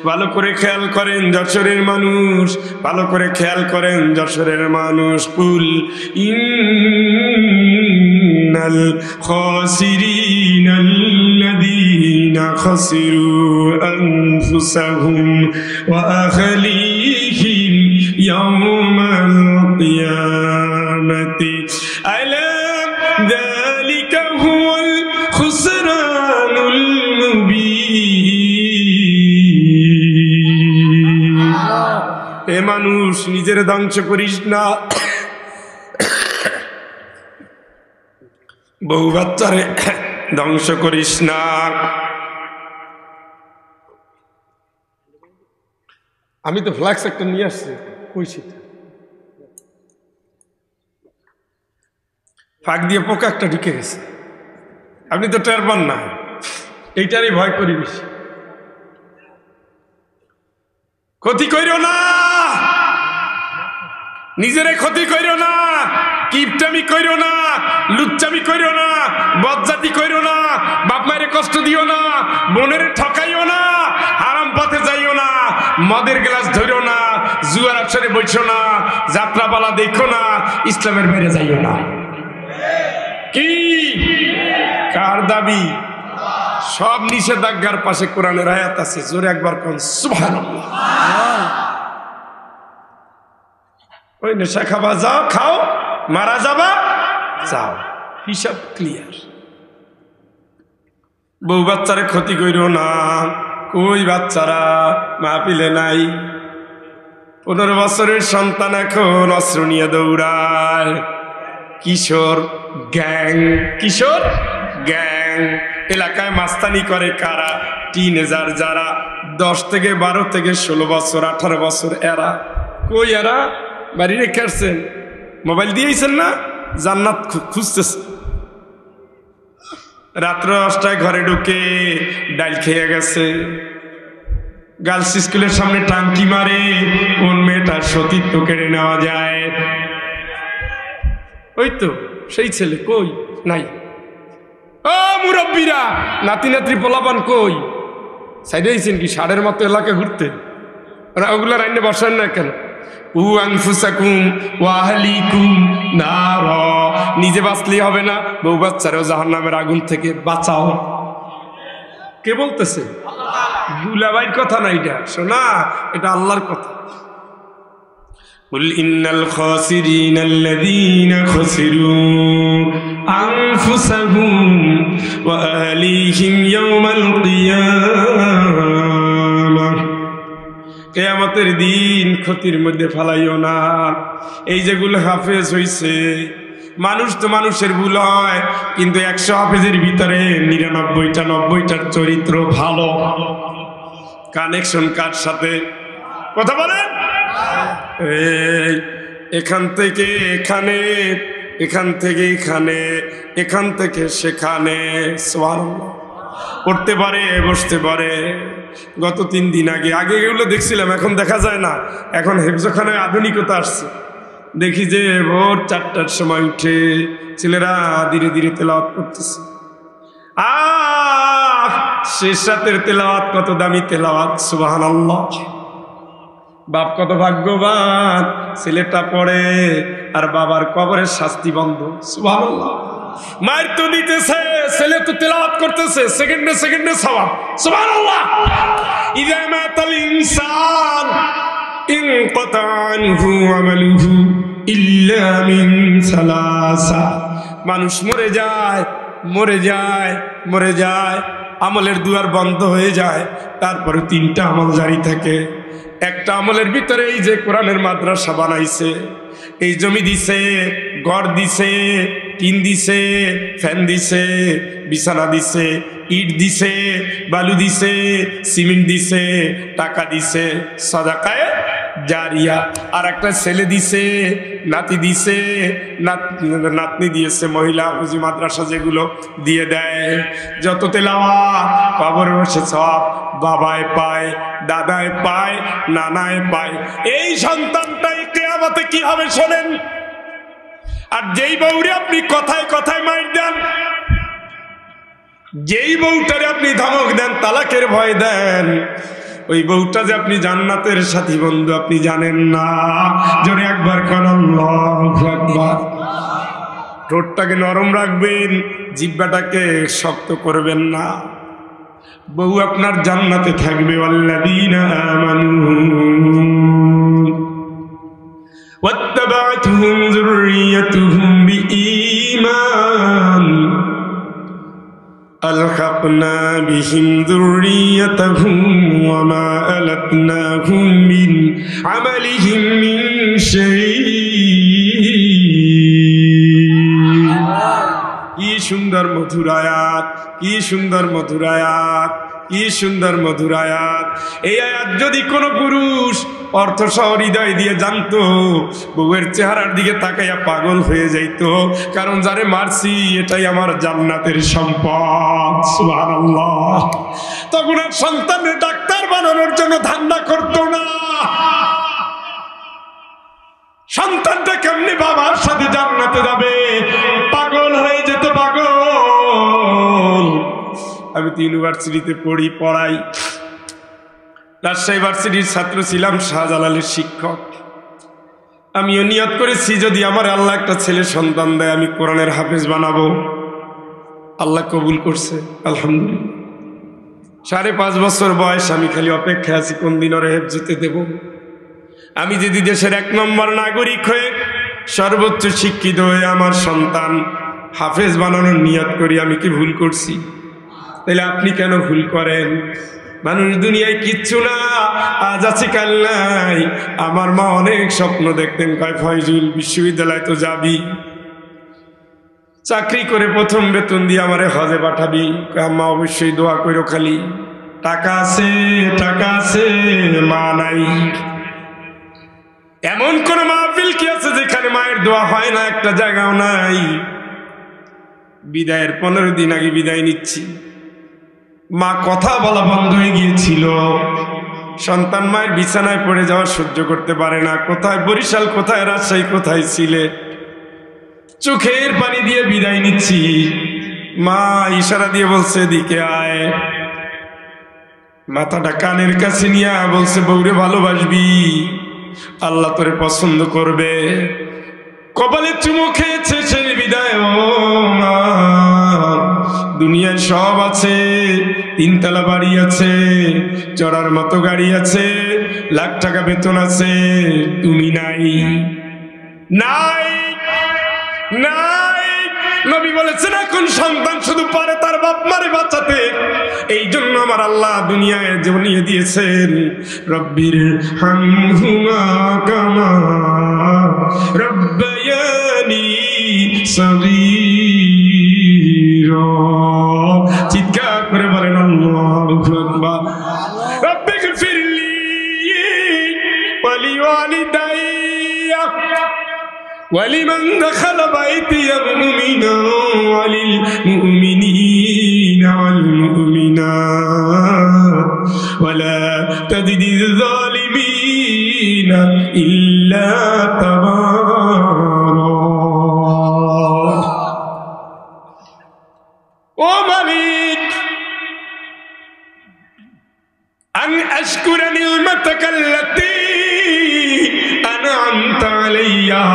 ভালো করে খেয়াল করেন যশোরের মানুষ, ভালো করে খেয়াল করেন যশোরের মানুষ। কুল ইন্নাল খাসিরিনাল্লাযীনা খাসিরু আনফুসাহুম ওয়া আহলিহিম ইয়াওমাল কিয়ামাতি আলা যালিকা হুয়াল খুসরানুল মুবিন। এ মানুষ নিজের ধ্বংস করিস না, বহু বাচ্চারে ধ্বংস করিস না। আমি তো ফ্ল্যাক্স একটা নিয়ে আসছি, কইছি ফাঁক দিয়ে পোকা একটা ঢুকে গেছে, আপনি তো টের পান না। এইটারই ভয় করি বেশি। ক্ষতি কইরো না, নিজেরে ক্ষতি কইরো না, কিপটামি কইরো না, লুচ্চামি কইরো না, বজ্জাতি কইরো না, বাপ মায়ের কষ্ট দিও না, বোনের ঠকাইও না, হারাম পথে যাইও না, মদের গ্লাস ধরো না, জুয়ার আসরে বইছো না, যাত্রাপালা দেখো না, ইসলামের বাইরে যাইও না। কি কার দাবি? সব নিষেধাজ্ঞার পাশে কোরআনের আয়াত আছে, জোরে একবার কোন সুবহানাল্লাহ। ওই নেশা খাবা যাও, খাও, মারা যাবা যাও, হিসাব ক্লিয়ার। বউ বাচ্চারে ক্ষতি কইরো না। কই বাচ্চারা মাহফিলে নাই? 15 বছরের সন্তান এখন অস্ত্র নিয়ে দৌড়ায়। কিশোর গ্যাং, কিশোর গ্যাং। এলাকায় মাস্তানি করে কারা? টিনেজার যারা 10 থেকে 12 থেকে 16 বছর 18 বছর। এরা কই? এরা বাড়ি রেখে আসছেন, মোবাইল দিয়েছেন না, জান্নাত খুঁজতেছে। রাত্র 10টায় ঘরে ঢুকে ডাইল খেয়ে গেছে। গার্লস স্কুলের সামনে টাঙ্কি মারে, কোন মেয়েটার সতীত্ব কেড়ে নেওয়া যায়। ওই তো সেই ছেলে, কই নাই? ও মুরব্বীরা, নাতি নাতি পোলাপান কই? সাইডে আইছেন কি ষাঁড়ের মতো এলাকা ঘুরতে? ওগুলা রান্নে বসান না কেন? নিজে বাঁচলেই হবে না, বউ বাচ্চারাও জাহান্নামের আগুন থেকে বাঁচাও। কে বলতেছে? দুলাভাইয়ের কথা না এটা, শোনা, এটা আল্লাহর কথা। কুল ইন্নাল খাসিরিনাল্লাযীনা খাসিরু আনফুসাহুম ওয়া আহলিহিম ইয়াওমাল কিয়ামাহ। কিয়ামতের দিন ক্ষতির মধ্যে ফালাইও না। এই যেগুলো হাফেজ হইছে, মানুষ তো মানুষের ভুল হয়, কিন্তু 100 হাফেজের ভিতরে 99টার চরিত্র ভালো। কানেকশন কার সাথে? কথা বলেন। এই এখান থেকে এখানে, এখান থেকে এখানে, এখান থেকে সেখানে সুবহানাল্লাহ পড়তে পারে, বসতে পারে। গত 3 দিন আগে এগুলো দেখছিলাম, এখন দেখা যায় না। এখন হেফজখানায় আধুনিকতা আসছে। দেখি যে ভোর 4টার সময় উঠে ছেলেরা ধীরে ধীরে তেলাওয়াত করতেছে। শেষ রাতের তেলাওয়াত কত দামি তেলাওয়াত, সুবহানাল্লাহ। বাপ কত ভাগ্যবান, ছেলেটা পড়ে আর বাবার কবরের শাস্তি বন্ধ, সুবহানাল্লাহ। মায়ের তো দিতেছে, ছেলে তো তেলাওয়াত করতেছে, সেকেন্ডে সেকেন্ডে সওয়াব, সুবহানাল্লাহ। ইযা মাতাল ইনসান ইনকাতা আনহু আমালুহু ইল্লা মিন সালাসা। মানুষ মরে যায়, মরে যায়, মরে যায়, আমলের দুয়ার বন্ধ হয়ে যায়, তারপরে 3টা আমল জারি থাকে। একটা আমলের ভিতরে এই যে কোরআনের মাদ্রাসা বানাইছে, এই জমি দিছে, ঘর দিছে, টিন দিছে, ফ্যান দিছে, বিছানা দিছে, ইট দিছে, বালু দিছে, সিমেন্ট দিছে, টাকা দিছে, সাদাকায়ে জারিয়া। আর একটা ছেলে দিছে, নাতি দিছে, নাতনি দিয়েছে, মহিলা হাফেজি মাদ্রাসা যেগুলো দিয়ে দেয়। যত তেলাওয়াত কবরে বসে সব বাবায় পায়, দাদায় পায়, নানায় পায়। এই সন্তানটাই কিয়ামতে কি হবে শোনেন। আর যেই বউরে আপনি কথায় কথায় মাইর দেন, যেই বউটারে আপনি ধমক দেন, তালাকের ভয় দেন, ওই বউটা যে আপনি জান্নাতের সাথী বন্ধু আপনি জানেন না। জোরে একবার কোন আল্লাহু আকবার। ঠোঁটটাকে নরম রাখবেন, জিহ্বাটাকে শক্ত করবেন না। বউ আপনার জান্নাতে থাকবে। ওয়াল্লাযীনা আমানু ওয়াত্তাবা'তুহুম যুররিয়াতুহুম বিঈমান আলহাকনা বিহিম যুররিয়াতাহুম ওয়া মা আলাতনাহুম মিন আমালিহিম মিন শাই। কি সুন্দর মধুর আয়াত, কি সুন্দর মধুর আয়াত, কি সুন্দর মধুর আয়াত। এই আয়াত যদি কোনো পুরুষ অর্থ সহ হৃদয় দিয়ে জানতো, বউয়ের চেহারার দিকে তাকাইয়া পাগল হয়ে যাইতো। কারণ যারে মারছি এটাই আমার জান্নাতের সম্পদ, সুবহানাল্লাহ। তখন আর সন্তানের ডাক্তার বানানোর জন্য ধান্দা করতো না। সন্তানটা কেমনি বাবার সাথে জান্নাতে যাবে, পাগল হয়ে যেত, পাগল। আমি তো ইউনিভার্সিটিতে পড়াই, রাজশাহী ইউনিভার্সিটির ছাত্র ছিলাম, শাহজালালের শিক্ষক। আমিও নিয়ত করেছি যদি আমার আল্লাহ একটা ছেলে সন্তান দেয় আমি কোরআনের হাফেজ বানাবো। আল্লাহ কবুল করছে আলহামদুলিল্লাহ। 5.5 বছর বয়স, আমি খালি অপেক্ষা আছি কোন দিন ওরে হেফজতে দেব। আমি যদি দেশের 1 নম্বর নাগরিক হয়ে সর্বোচ্চ শিক্ষিত হয়ে আমার সন্তান হাফেজ বানানোর নিয়ত করি, আমি কি ভুল করছি? তাহলে আপনি কেন ভুল করেন? মানুষ দুনিয়ায় কিচ্ছু না, আজ আছে কাল নাই। আমার মা অনেক স্বপ্ন দেখতেন, কয় ফয়জুল বিশ্ববিদ্যালয় তো যাবি, চাকরি করে প্রথম বেতন দিয়ে আমারে হজে পাঠাবি। মা অবশ্যই দোয়া করো, খালি টাকা আছে, টাকা আছে, মা নাই। এমন কোন মাহফিল কি আছে যেখানে মায়ের দোয়া হয় না? একটা জায়গাও নাই। বিদায়ের 15 দিন আগে বিদায় নিচ্ছি, মা কথা বলা বন্ধ হয়ে গিয়েছিল। সন্তান মায়ের বিছানায় পড়ে যাওয়া সহ্য করতে পারে না। কোথায় বরিশাল, কোথায় রাজশাহী, কোথায় সিলেট, চোখের পানি দিয়ে বিদায় নিচ্ছি। মা ইশারা দিয়ে বলছে এদিকে আয়। মাথাটা কানের কাছে নিয়ে বলছে বউরে ভালোবাসবি, আল্লাহ তোরে পছন্দ করবে। কপালে চুমো খেয়েছে সেই বিদায়। ও মা, দুনিয়ায় সব আছে, 3 তলা বাড়ি আছে, চড়ার মতো গাড়ি আছে, লাখ টাকা বেতন আছে, তুমি নাই, নাই, নাই। নবী বলেছেন এখন সন্তান শুধু পারে তার বাপ মারে বাঁচাতে। এই জন্য আমার আল্লাহ দুনিয়ায় জন্মিয়ে দিয়েছেন, রব্বির হামহুমা কামা রব্বায়ানি সগীরা। চিৎকার করে বলেন আল্লাহু আকবার। রব্বিগফিরলি ওয়ালিওয়ালিদাইয়া ওয়ালিমান দাখালা বাইতিয়া মুমিনা ওয়ালিল মুমিনিনা ওয়াল মুমিনাত ওয়ালা তাজিদিয যালিমিনা ইল্লা তাবারা। ও মালিক, আন আশকুরা নি'মাতাকা আল্লাতী আন'আমতা আলাইয়া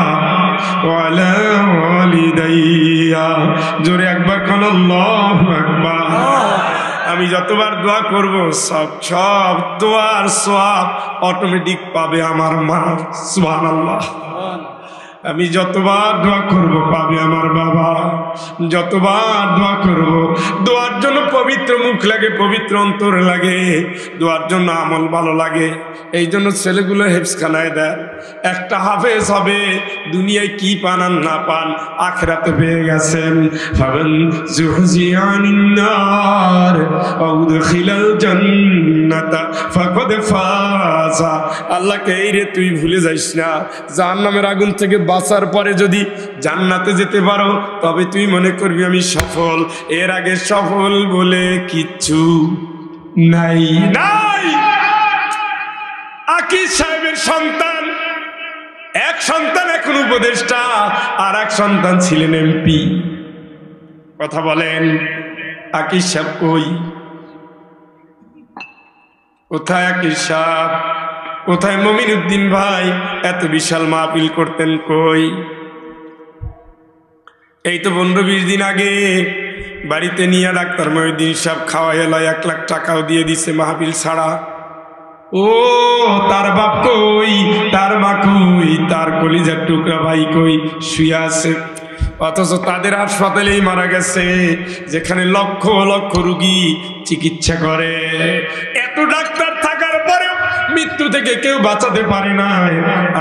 ওয়া আলা ওয়ালিদাইয়া। জোরে একবার কোন আল্লাহু আকবার। আমি যতবার দোয়া করব সব দোয়ার সওয়াব অটোমেটিক পাবে আমার মা। সুবহানাল্লাহ। আমি যতবার দোয়া করব পাবে আমার বাবা, যতবার দোয়া করব। দোয়ার জন্য পবিত্র মুখ লাগে, পবিত্র অন্তর লাগে, দোয়ার জন্য আমল ভালো লাগে। এই জন্য ছেলেগুলো হেফজখানায় দেয়। একটা হাফেজ হবে, দুনিয়ায় কি পান আর না পান আখিরাতে পেয়ে গেছেন। ফামান যুহজিয়া আনিন নার ওয়া উদখিলাল জান্নাতা ফাকাদ ফাযা। আল্লাহকে এই রে তুই ভুলে যাইস না, জাহান্নামের আগুন থেকে বাঁচার পরে যদি জান্নাতে যেতে পারো তবে তুই মনে করবি আমি সফল। এর আগে সফল বলে কিচ্ছু নাই, নাই। আকিজ সাহেবের সন্তান, এক সন্তান এখন উপদেষ্টা, আর এক সন্তান ছিলেন এমপি। কথা বলেন, আকিজ সাহেব কই? কোথায় আকিজ সাহেব? কোথায় মমিন উদ্দিন ভাই? এত বিশাল মাহফিল করতেন কই? এই তো 15-20 দিন আগে বাড়িতে নিয়ে ডাক্তার মহিউদ্দিন সাহেব খাওয়াই এলো, 1 লাখ টাকাও দিয়ে দিছে মাহফিল ছাড়া। ও তার বাপ কই, তার মা কই, তার কলিজার টুকরা ভাই কই? শুয়ে আছে। অথচ তাদের হাসপাতালেই মারা গেছে, যেখানে লক্ষ লক্ষ রোগী চিকিৎসা করে। এত ডাক্তার থাকার পরেও মৃত্যু থেকে কেউ বাঁচাতে পারে না।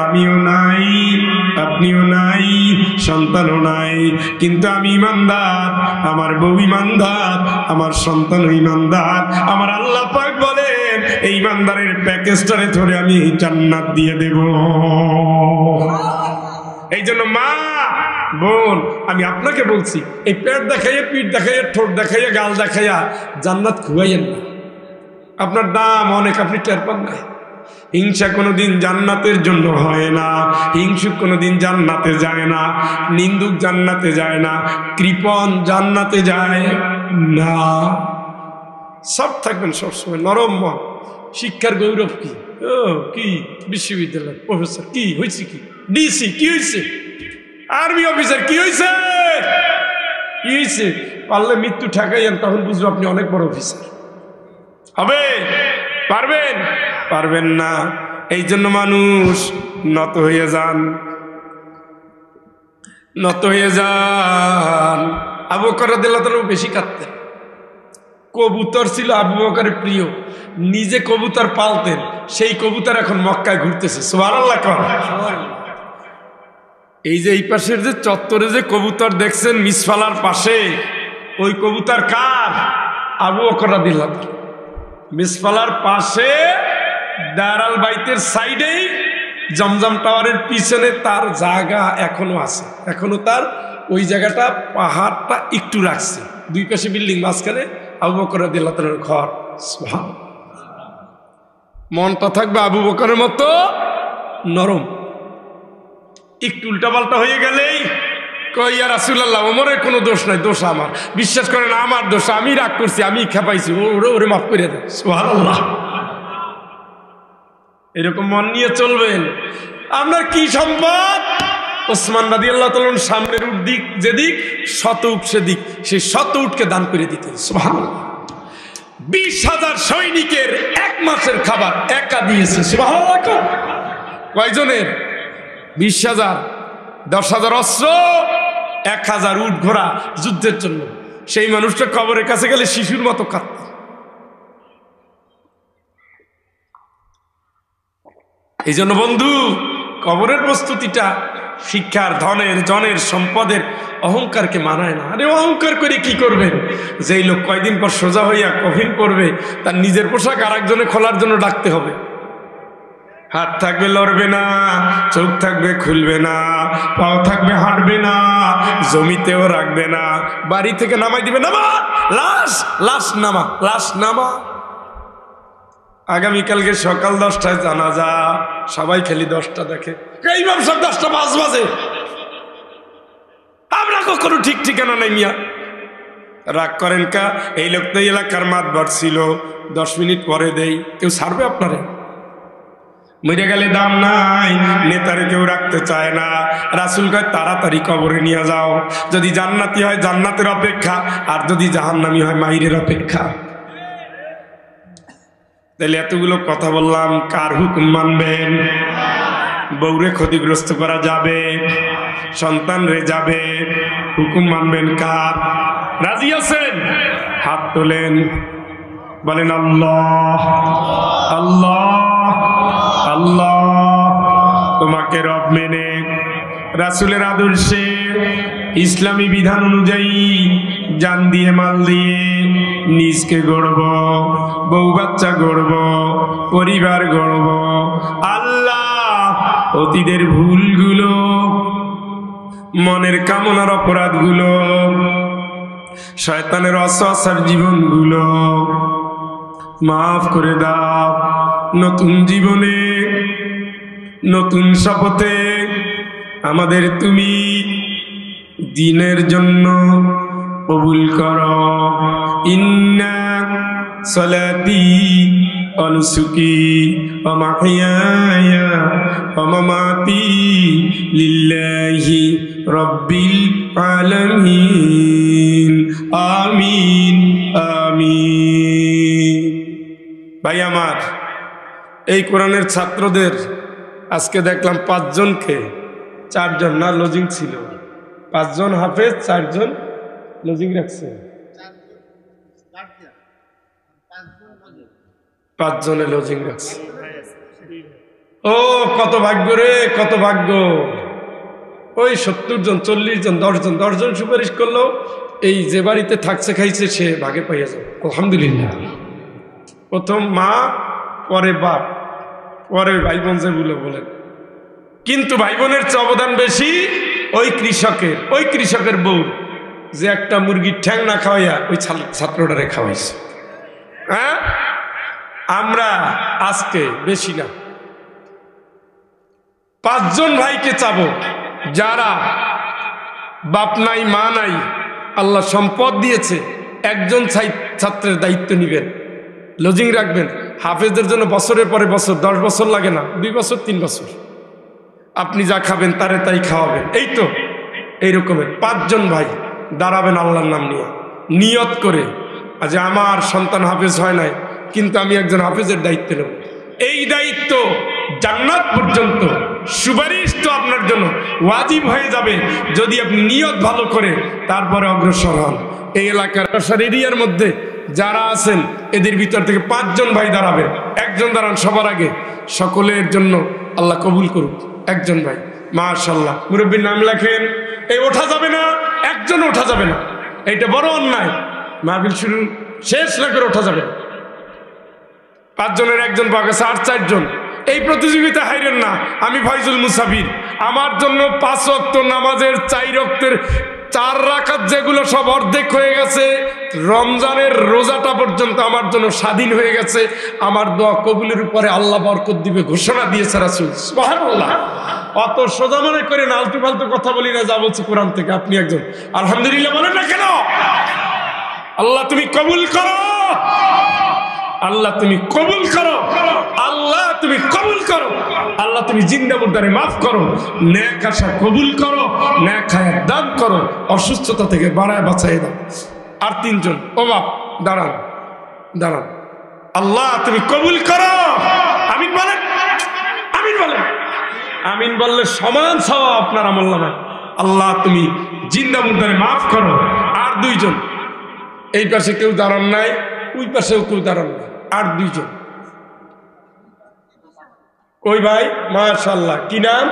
আমিও নাই, আপনিও নাই, সন্তানও নাই, কিন্তু আমি ইমানদার, আমার বউ ইমানদার, আমার সন্তান ইমানদার। আমার আল্লাহ পাক বলেন এই ইমানদারের প্যাকেজটারে ধরে আমি জান্নাত দিয়ে দেব। এই জন্য মা বোন আমি আপনাকে বলছি, এই পেট দেখাইয়া, পিঠ দেখাইয়া, ঠোঁট দেখাইয়া, গাল দেখাইয়া জান্নাত খুয়াইয়েন না। আপনার দাম অনেক, আপনি টের পান না। হিংসা কোনোদিন জান্নাতের জন্য হয় না, হিংসুক কোনোদিন জান্নাতে যায় না, নিন্দুক জান্নাতে যায় না, কৃপণ জান্নাতে যায় না। সব থাকবেন সবসময় নরম মন। শিক্ষার গৌরব কি? ও কি বিশ্ববিদ্যালয় প্রফেসর কি হয়েছে, কি ডিসি কি হয়েছে, আর্মি অফিসার কি হয়েছে, কি হয়েছে? পারলে মৃত্যু ঠেকাইয়েন, তখন বুঝবো আপনি অনেক বড় অফিসার হবে। পারবেন? পারবেন না। এই জন্য মানুষ নত হয়ে যান, নত হয়ে যান। আবু বকর রাদিয়াল্লাহু তাআলা বেশি কাঁদতেন। কবুতর ছিল আবু বকরের প্রিয়, নিজে কবুতর পালতেন। সেই কবুতর এখন মক্কায় ঘুরতেছে। সুবহানাল্লাহ। এই যে এই পাশের যে চত্বরে যে কবুতর দেখছেন মিসফালার পাশে, ওই কবুতর কার? আবু বকর রাদিয়াল্লাহু তাআলা। মিসফালার পাশে দারাল বাইতের সাইডেই জমজম টাওয়ারের পিছনে তার জায়গা এখনো আছে। এখনো তার ওই জায়গাটা, পাহাড়টা একটু রাখছে, 2 পাশে বিল্ডিং, মাঝখানে আবু বকর রাদিয়াল্লাহু তাআলার ঘর। সুবহানাল্লাহ। মনটা থাকবে আবু বকরের মতো নরম। একটু উল্টাপাল্টা হয়ে গেলেই কই ইয়া রাসূলুল্লাহ, ওমরের কোনো দোষ নাই, দোষ আমার। বিশ্বাস করেন আমার দোষ, আমি রাগ করছি, আমি খেপাইছি, ওরে মাফ করে দেন। সুবহানাল্লাহ। এরকম মন নিয়ে চলবেন। আপনার কি সম্পদ? ওসমান রাদিয়াল্লাহু তাআলা সামনের উট দিক যেদিক, শত উট সেদিক, সেই শত উটকে দান করে দিতেন। সুবহানাল্লাহ। 20,000 সৈনিকের 1 মাসের খাবার একা দিয়েছে। সুবহানাল্লাহ। কয়জনের? 20,000, 10,000 অস্ত্র, 1,000 উট ঘোড়া যুদ্ধের জন্য। সেই মানুষটা কবরের কাছে গেলে শিশুর মতো কাঁদত। এই জন্য বন্ধু, কবরের প্রস্তুতিটা শিক্ষার, ধনের, জনের, সম্পদের, অহংকারকে মানায় না। আরে অহংকার করে কি করবেন? যেই লোক কয়দিন পর সোজা হইয়া কফিন করবে, তার নিজের পোশাক আর একজনে খোলার জন্য ডাকতে হবে। হাত থাকবে লড়বে না, চোখ থাকবে খুলবে না, পাও থাকবে হাঁটবে না, জমিতেও রাখবে না, বাড়ি থেকে নামাই দিবে, নামা লাশ, লাশ নামা, লাশ নামা। আগামীকালকে সকাল 10টায় জানাজা, সবাই খালি 10টা দেখে, ইমাম সাহেব 10টা 5 বাজে। আমরা কখনো ঠিক ঠিকানা নাই মিয়া। রাগ করেন কা? এই লোক তো এলাকার মাতবার ছিল, 10 মিনিট পরে দেই। কেউ ছাড়বে আপনারে? মরে গেলে দাম নাই, নেতারে কেউ রাখতে চায় না। রাসূল কয় তাড়াতাড়ি কবরে নিয়ে যাও। যদি জান্নাতি হয় জান্নাতের অপেক্ষা, আর যদি জাহান্নামী হয় মাইরের অপেক্ষা। তাহলে এতগুলো কথা বললাম, কার হুকুম মানবেন? বউরে ক্ষতিগ্রস্ত করা যাবে, সন্তান রে যাবে, হুকুম মানবেন কার? রাজি আছেন? হাত তোলেন, বলেন আল্লাহ আল্লাহ আল্লাহ। তোমাকে রব মেনে, রাসূলের আদর্শে, ইসলামী বিধান অনুযায়ী জান দিয়ে মাল দিয়ে নিজকে গড়ব, বউ বাচ্চা গড়ব, পরিবার গড়ব। আল্লাহ অতীতের ভুলগুলো, মনের কামনার অপরাধগুলো, শয়তানের অসহার জীবনগুলো মাফ করে দাও। নতুন জীবনে, নতুন শপথে আমাদের তুমি দ্বীনের জন্য কবুল করো। ইন্না সলাতি ওয়া নুসুকি ওয়া মাহইয়ায়া ওয়া মামাতি লিল্লাহি রাব্বিল আলামিন। আমিন আমিন। ভাই আমার, এই কোরআনের ছাত্রদের আজকে দেখলাম 5 জনকে, 4 জন না লজিং ছিল, 5 জন হাফেজ, 4 জন লজিং রাখছে, 5 জনে লজিং রাখছে। ও কত ভাগ্য রে, কত ভাগ্য। ওই 70 জন, 40 জন, 10 জন, 10 জন সুপারিশ করলো, এই যে বাড়িতে থাকছে খাইছে সে ভাগে পাইয়া যাবে। আলহামদুলিল্লাহ। প্রথম মা, পরে বাপ, পরে ভাই বোন যেগুলো বলেন। কিন্তু ভাই বোনের চেয়ে অবদান বেশি ওই কৃষকের, ওই কৃষকের বউ যে একটা মুরগির ঠ্যাং না খাওয়াইয়া ওই ছাত্রটারে খাওয়াইছে। হ্যাঁ, আমরা আজকে বেশি না 5 জন ভাইকে চাবো, যারা বাপ নাই মা নাই, আল্লাহ সম্পদ দিয়েছে, একজন ছাত্রের দায়িত্ব নিবেন, লজিং রাখবেন। হাফেজদের জন্য বছরের পরে বছর, 10 বছর লাগে না, 2 বছর 3 বছর আপনি যা খাবেন তারে তাই খাওয়াবেন। এই তো এই রকমের 5 জন ভাই দাঁড়াবেন আল্লাহর নাম নিয়ে, নিয়ত করে, আজ আমার সন্তান হাফেজ হয় নাই, কিন্তু আমি একজন হাফেজের দায়িত্ব নেব। এই দায়িত্ব জান্নাত পর্যন্ত সুপারিশ তো আপনার জন্য ওয়াজিব হয়ে যাবে যদি আপনি নিয়ত ভালো করে তারপরে অগ্রসর হন। এই এলাকার এরিয়ার মধ্যে যারা আছেন এদের ভিতর থেকে 5 জন ভাই দাঁড়াবে। একজন দাঁড়ান সবার আগে, সকলের জন্য আল্লাহ কবুল করুক। একজন ভাই, মাশাআল্লাহ। মুরব্বীর নাম লেখেন। এই ওঠা যাবে না, একজন ওঠা যাবে না, এইটা বড় অন্যায়। মাহফিল শুরু শেষ না করে ওঠা যাবে। 5 জনের একজন পাওয়া গেছে, আর 4 জন। এই প্রতিযোগিতা হাইরেন না। আমি ফয়জুল মুসাফির, আমার জন্য 5 ওয়াক্ত নামাজের 4 ওয়াক্তের 4 রাকাত যেগুলো সব অর্ধেক হয়ে গেছে, রমজানের রোজাটা পর্যন্ত আমার জন্য স্বাধীন হয়ে গেছে। আমার দোয়া কবুলের উপরে আল্লাহ বরকত দিবে ঘোষণা দিয়েছে রাসূল। সুবহানাল্লাহ। অত সোজা মনে করে না, আলতু ফালতু কথা বলি না, যা বলছি কোরআন থেকে। আপনি একজন আলহামদুলিল্লাহ বলেন না কেন? আল্লাহ তুমি কবুল করো, আল্লাহ তুমি কবুল করো, আল্লাহ তুমি কবুল করো। আল্লাহ আল্লাহ তুমি জিন্দা মুর্দারে মাফ করো, নেক আশা কবুল করো, নেক হায়াত দান করো, অসুস্থতা থেকে বাড়ায় বাঁচাই দাও। আর তিনজন, ও বাপ দাঁড়ান দাঁড়ান, আল্লাহ তুমি কবুল করো। আমিন বলেন, আমিন বলেন। আমিন বললে সমান সওয়াব আপনার আমলনামায়। আল্লাহ তুমি জিন্দা মুর্দারে মাফ করো। আর দুইজন, এই পাশে কেউ দাঁড়ান নাই, ওই পাশেও কেউ দাঁড়ান নাই, আর দুইজন। কই ভাই? মাশাআল্লাহ, কি নাম?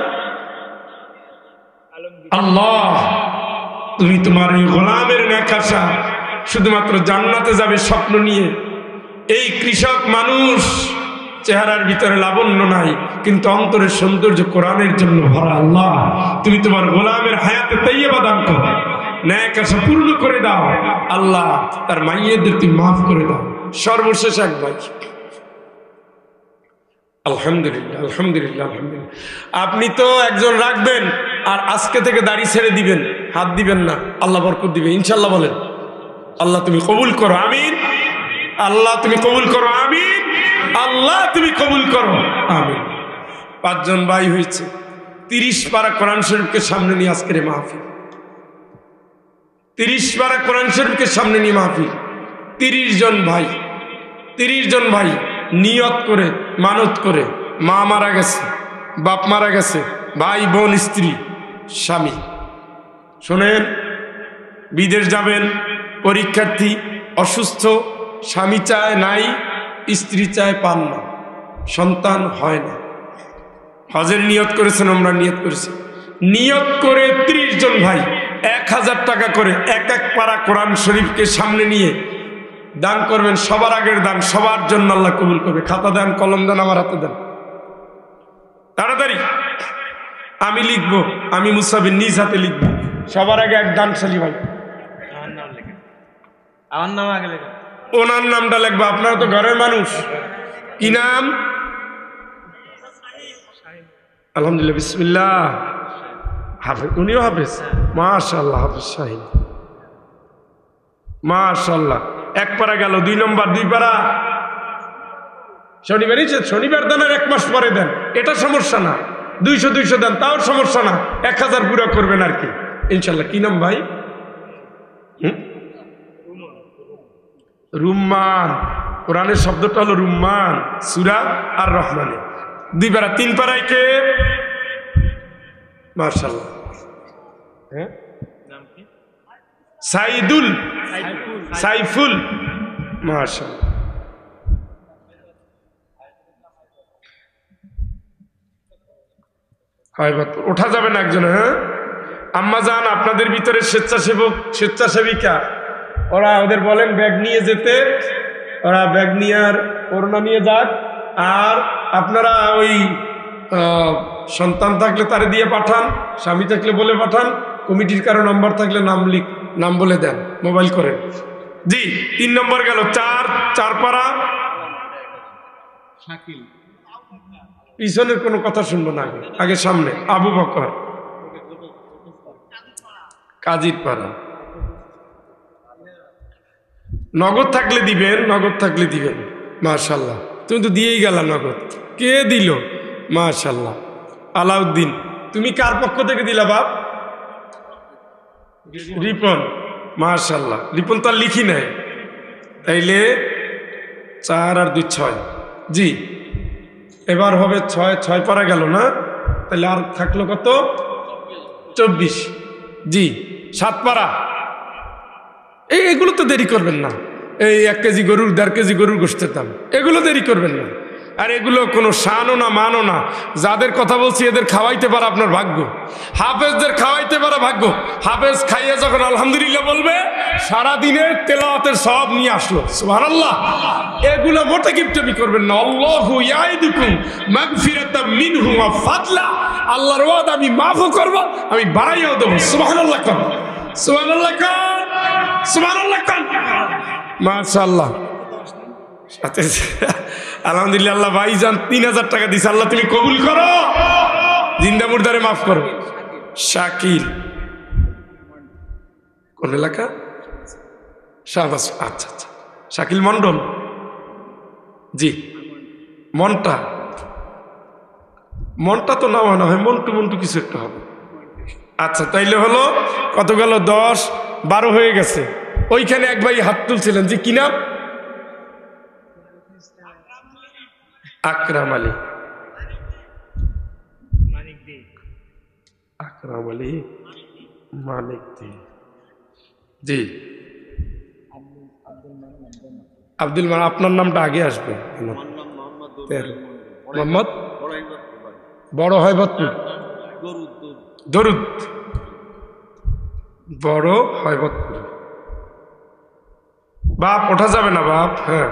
আল্লাহ তুমি তোমার এই গোলামের নেক আশা, শুধুমাত্র জান্নাতে যাবে স্বপ্ন নিয়ে। এই কৃষক মানুষ, চেহারার ভিতরে লাবণ্য নাই, কিন্তু অন্তরের সৌন্দর্য কোরআনের জন্য ভরা। আল্লাহ তুমি তোমার গোলামের হায়াতে তাইয়্যিবা দান করো, নেক আশা পূর্ণ করে দাও। আল্লাহ তার মাইয়েদের তুমি মাফ করে দাও। সর্বশেষ এক ভাই, আলহামদুলিল্লাহ আলহামদুলিল্লাহ আলহামদুলিল্লাহ। আপনি তো একজন রাখবেন আর আজকে থেকে দাড়ি ছেড়ে দিবেন, হাত দিবেন না, আল্লাহ বরকত দিবে ইনশাল্লাহ। বলেন আল্লাহ তুমি কবুল করো, আমিন। আল্লাহ তুমি কবুল করো, আমিন। আল্লাহ তুমি কবুল করো, আমিন। পাঁচজন ভাই হয়েছে, 30 পারা কোরআন শরীফকে সামনে নিয়ে আজকের মাহফিল। 30 পারা কোরআন শরীফকে সামনে নিয়ে মাহফিল। 30 জন ভাই, 30 জন ভাই নিয়ত করে, মানত করে, মা মারা গেছে, বাপ মারা গেছে, ভাই বোন স্ত্রী স্বামী, শোনেন, বিদেশ যাবেন, পরীক্ষার্থী, অসুস্থ, স্বামী চায় নাই, স্ত্রী চায় পান না, সন্তান হয় না, হজের নিয়ত করেছেন, আমরা নিয়ত করেছি, নিয়ত করে 30 জন ভাই 1000 টাকা করে এক এক পারা কোরআন শরীফকে সামনে নিয়ে দান করবেন। সবার আগের দান, সবার জন্য আল্লাহ কবুল করবে। খাতা দেন, কলম দেন, আমার হাতে দেন, তাড়াতাড়ি। আমি লিখবো, আমি মুসাফির নিজ হাতে লিখবো। সবার আগে এক দানশালী ভাই, আমার নাম আগে লেখা, ওনার নামটা লিখবো। আপনারা তো ঘরের মানুষ, কি নাম? আলহামদুলিল্লাহ, বিসমিল্লাহ। হাফেজ, উনিও হাফেজ, মাশাআল্লাহ, হাফেজ শাহিন, মাশাআল্লাহ। এক পারা গেল, 2 নম্বর, 2 পারা শনিবারই, শনিবার দেন আর 1 মাস পরে দেন, এটা সমস্যা না। 200 দেন, তাও সমস্যা না, 1000 পুরো করবেন আর কি ইনশাল্লাহ। কি নাম ভাই? রুম্মান। কোরআনের শব্দটা হলো রুম্মান, সূরা আর রহমানে। 2 পারা, 3 পারায় কে? মাশাআল্লাহ, হ্যাঁ, সাইদুল, সাইফুল, মাশাআল্লাহ। ওঠা যাবে না একজন? হ্যাঁ, আম্মা জান, আপনাদের ভিতরে স্বেচ্ছাসেবক, স্বেচ্ছাসেবিকা, ওরা ওদের বলেন ব্যাগ নিয়ে যেতে, ওরা ব্যাগ নিয়ে আর ওড়না নিয়ে যাক। আর আপনারা ওই সন্তান থাকলে তারে দিয়ে পাঠান, স্বামী থাকলে বলে পাঠান, কমিটির কারো নাম্বার থাকলে নাম বলে দেন, মোবাইল করেন। জি, 3 নম্বর গেল, 4 পারা শাকিল। পিছনের কোনো কথা শুনবো না, আগে সামনে। আবু বকর, কাজীর পাড়া। নগদ থাকলে দিবেন, নগদ থাকলে দিবেন। মাশাআল্লাহ, তুমি তো দিয়েই গেলা নগদ। কে দিল? মাশাআল্লাহ, আলাউদ্দিন। তুমি কার পক্ষ থেকে দিলা বাপ? রিপন, মাশাআল্লাহ। রিপন তো আর লিখি নাই, তাইলে 4 আর 2 6। জি, এবার হবে 6 পারা গেল না, তাহলে আর থাকলো কত? 24। জি, 7 পারা। এগুলো তো দেরি করবেন না। এই 1 কেজি গরুর, 1.5 কেজি গরুর গোশতের দাম, এগুলো দেরি করবেন না। আর এগুলো কোনো শানও না, মানও না। যাদের কথা বলছি এদের খাওয়াইতে পারা আপনার ভাগ্য, হাফেজদের খাওয়াইতে পারা ভাগ্য। হাফেজ খাইয়ে যখন আলহামদুলিল্লাহ বলবে, সারাদিনের তেলাওয়াতের সব নিয়ে আসলো, সুবহানাল্লাহ। এগুলো মোটে কিপটামি করবেন না। আল্লাহু ইয়াইদুকুম মাগফিরাতাম মিনহু ওয়া ফাদলা। আল্লাহর ওয়াদা, আমি মাফও করব, আমি বাড়াইও দেব। সুবহানাল্লাহ কোন, সুবহানাল্লাহ কোন, সুবহানাল্লাহ কোন। মাশাআল্লাহ, আলহামদুলিল্লাহ। আল্লাহ ভাইজান 3000 টাকা দিছে, আল্লাহ তুমি কবুল করো, জিন্দা মুর্দারে মাফ করো। শাকিল, কোন এলাকা? শাহবাজ। আচ্ছা আচ্ছা, শাকিল মন্ডল। জি, মনটা মনটা তো নামানো হয়, মন্টু মন্টু কিছু একটা হবে। আচ্ছা, তাইলে হলো কত গেল? 10, 12 হয়ে গেছে। ওইখানে এক ভাই হাত তুলছিলেন, যে কি নাম? আকরাম আলী। আকরাম আলী মানিক দে। জি, আব্দুল মান। আপনার নামটা আগে আসবে। মোহাম্মদ বড় হয়বতপুর, দরুদ, বড় হয়বতপুর। বাপ ওঠা যাবে না বাপ? হ্যাঁ।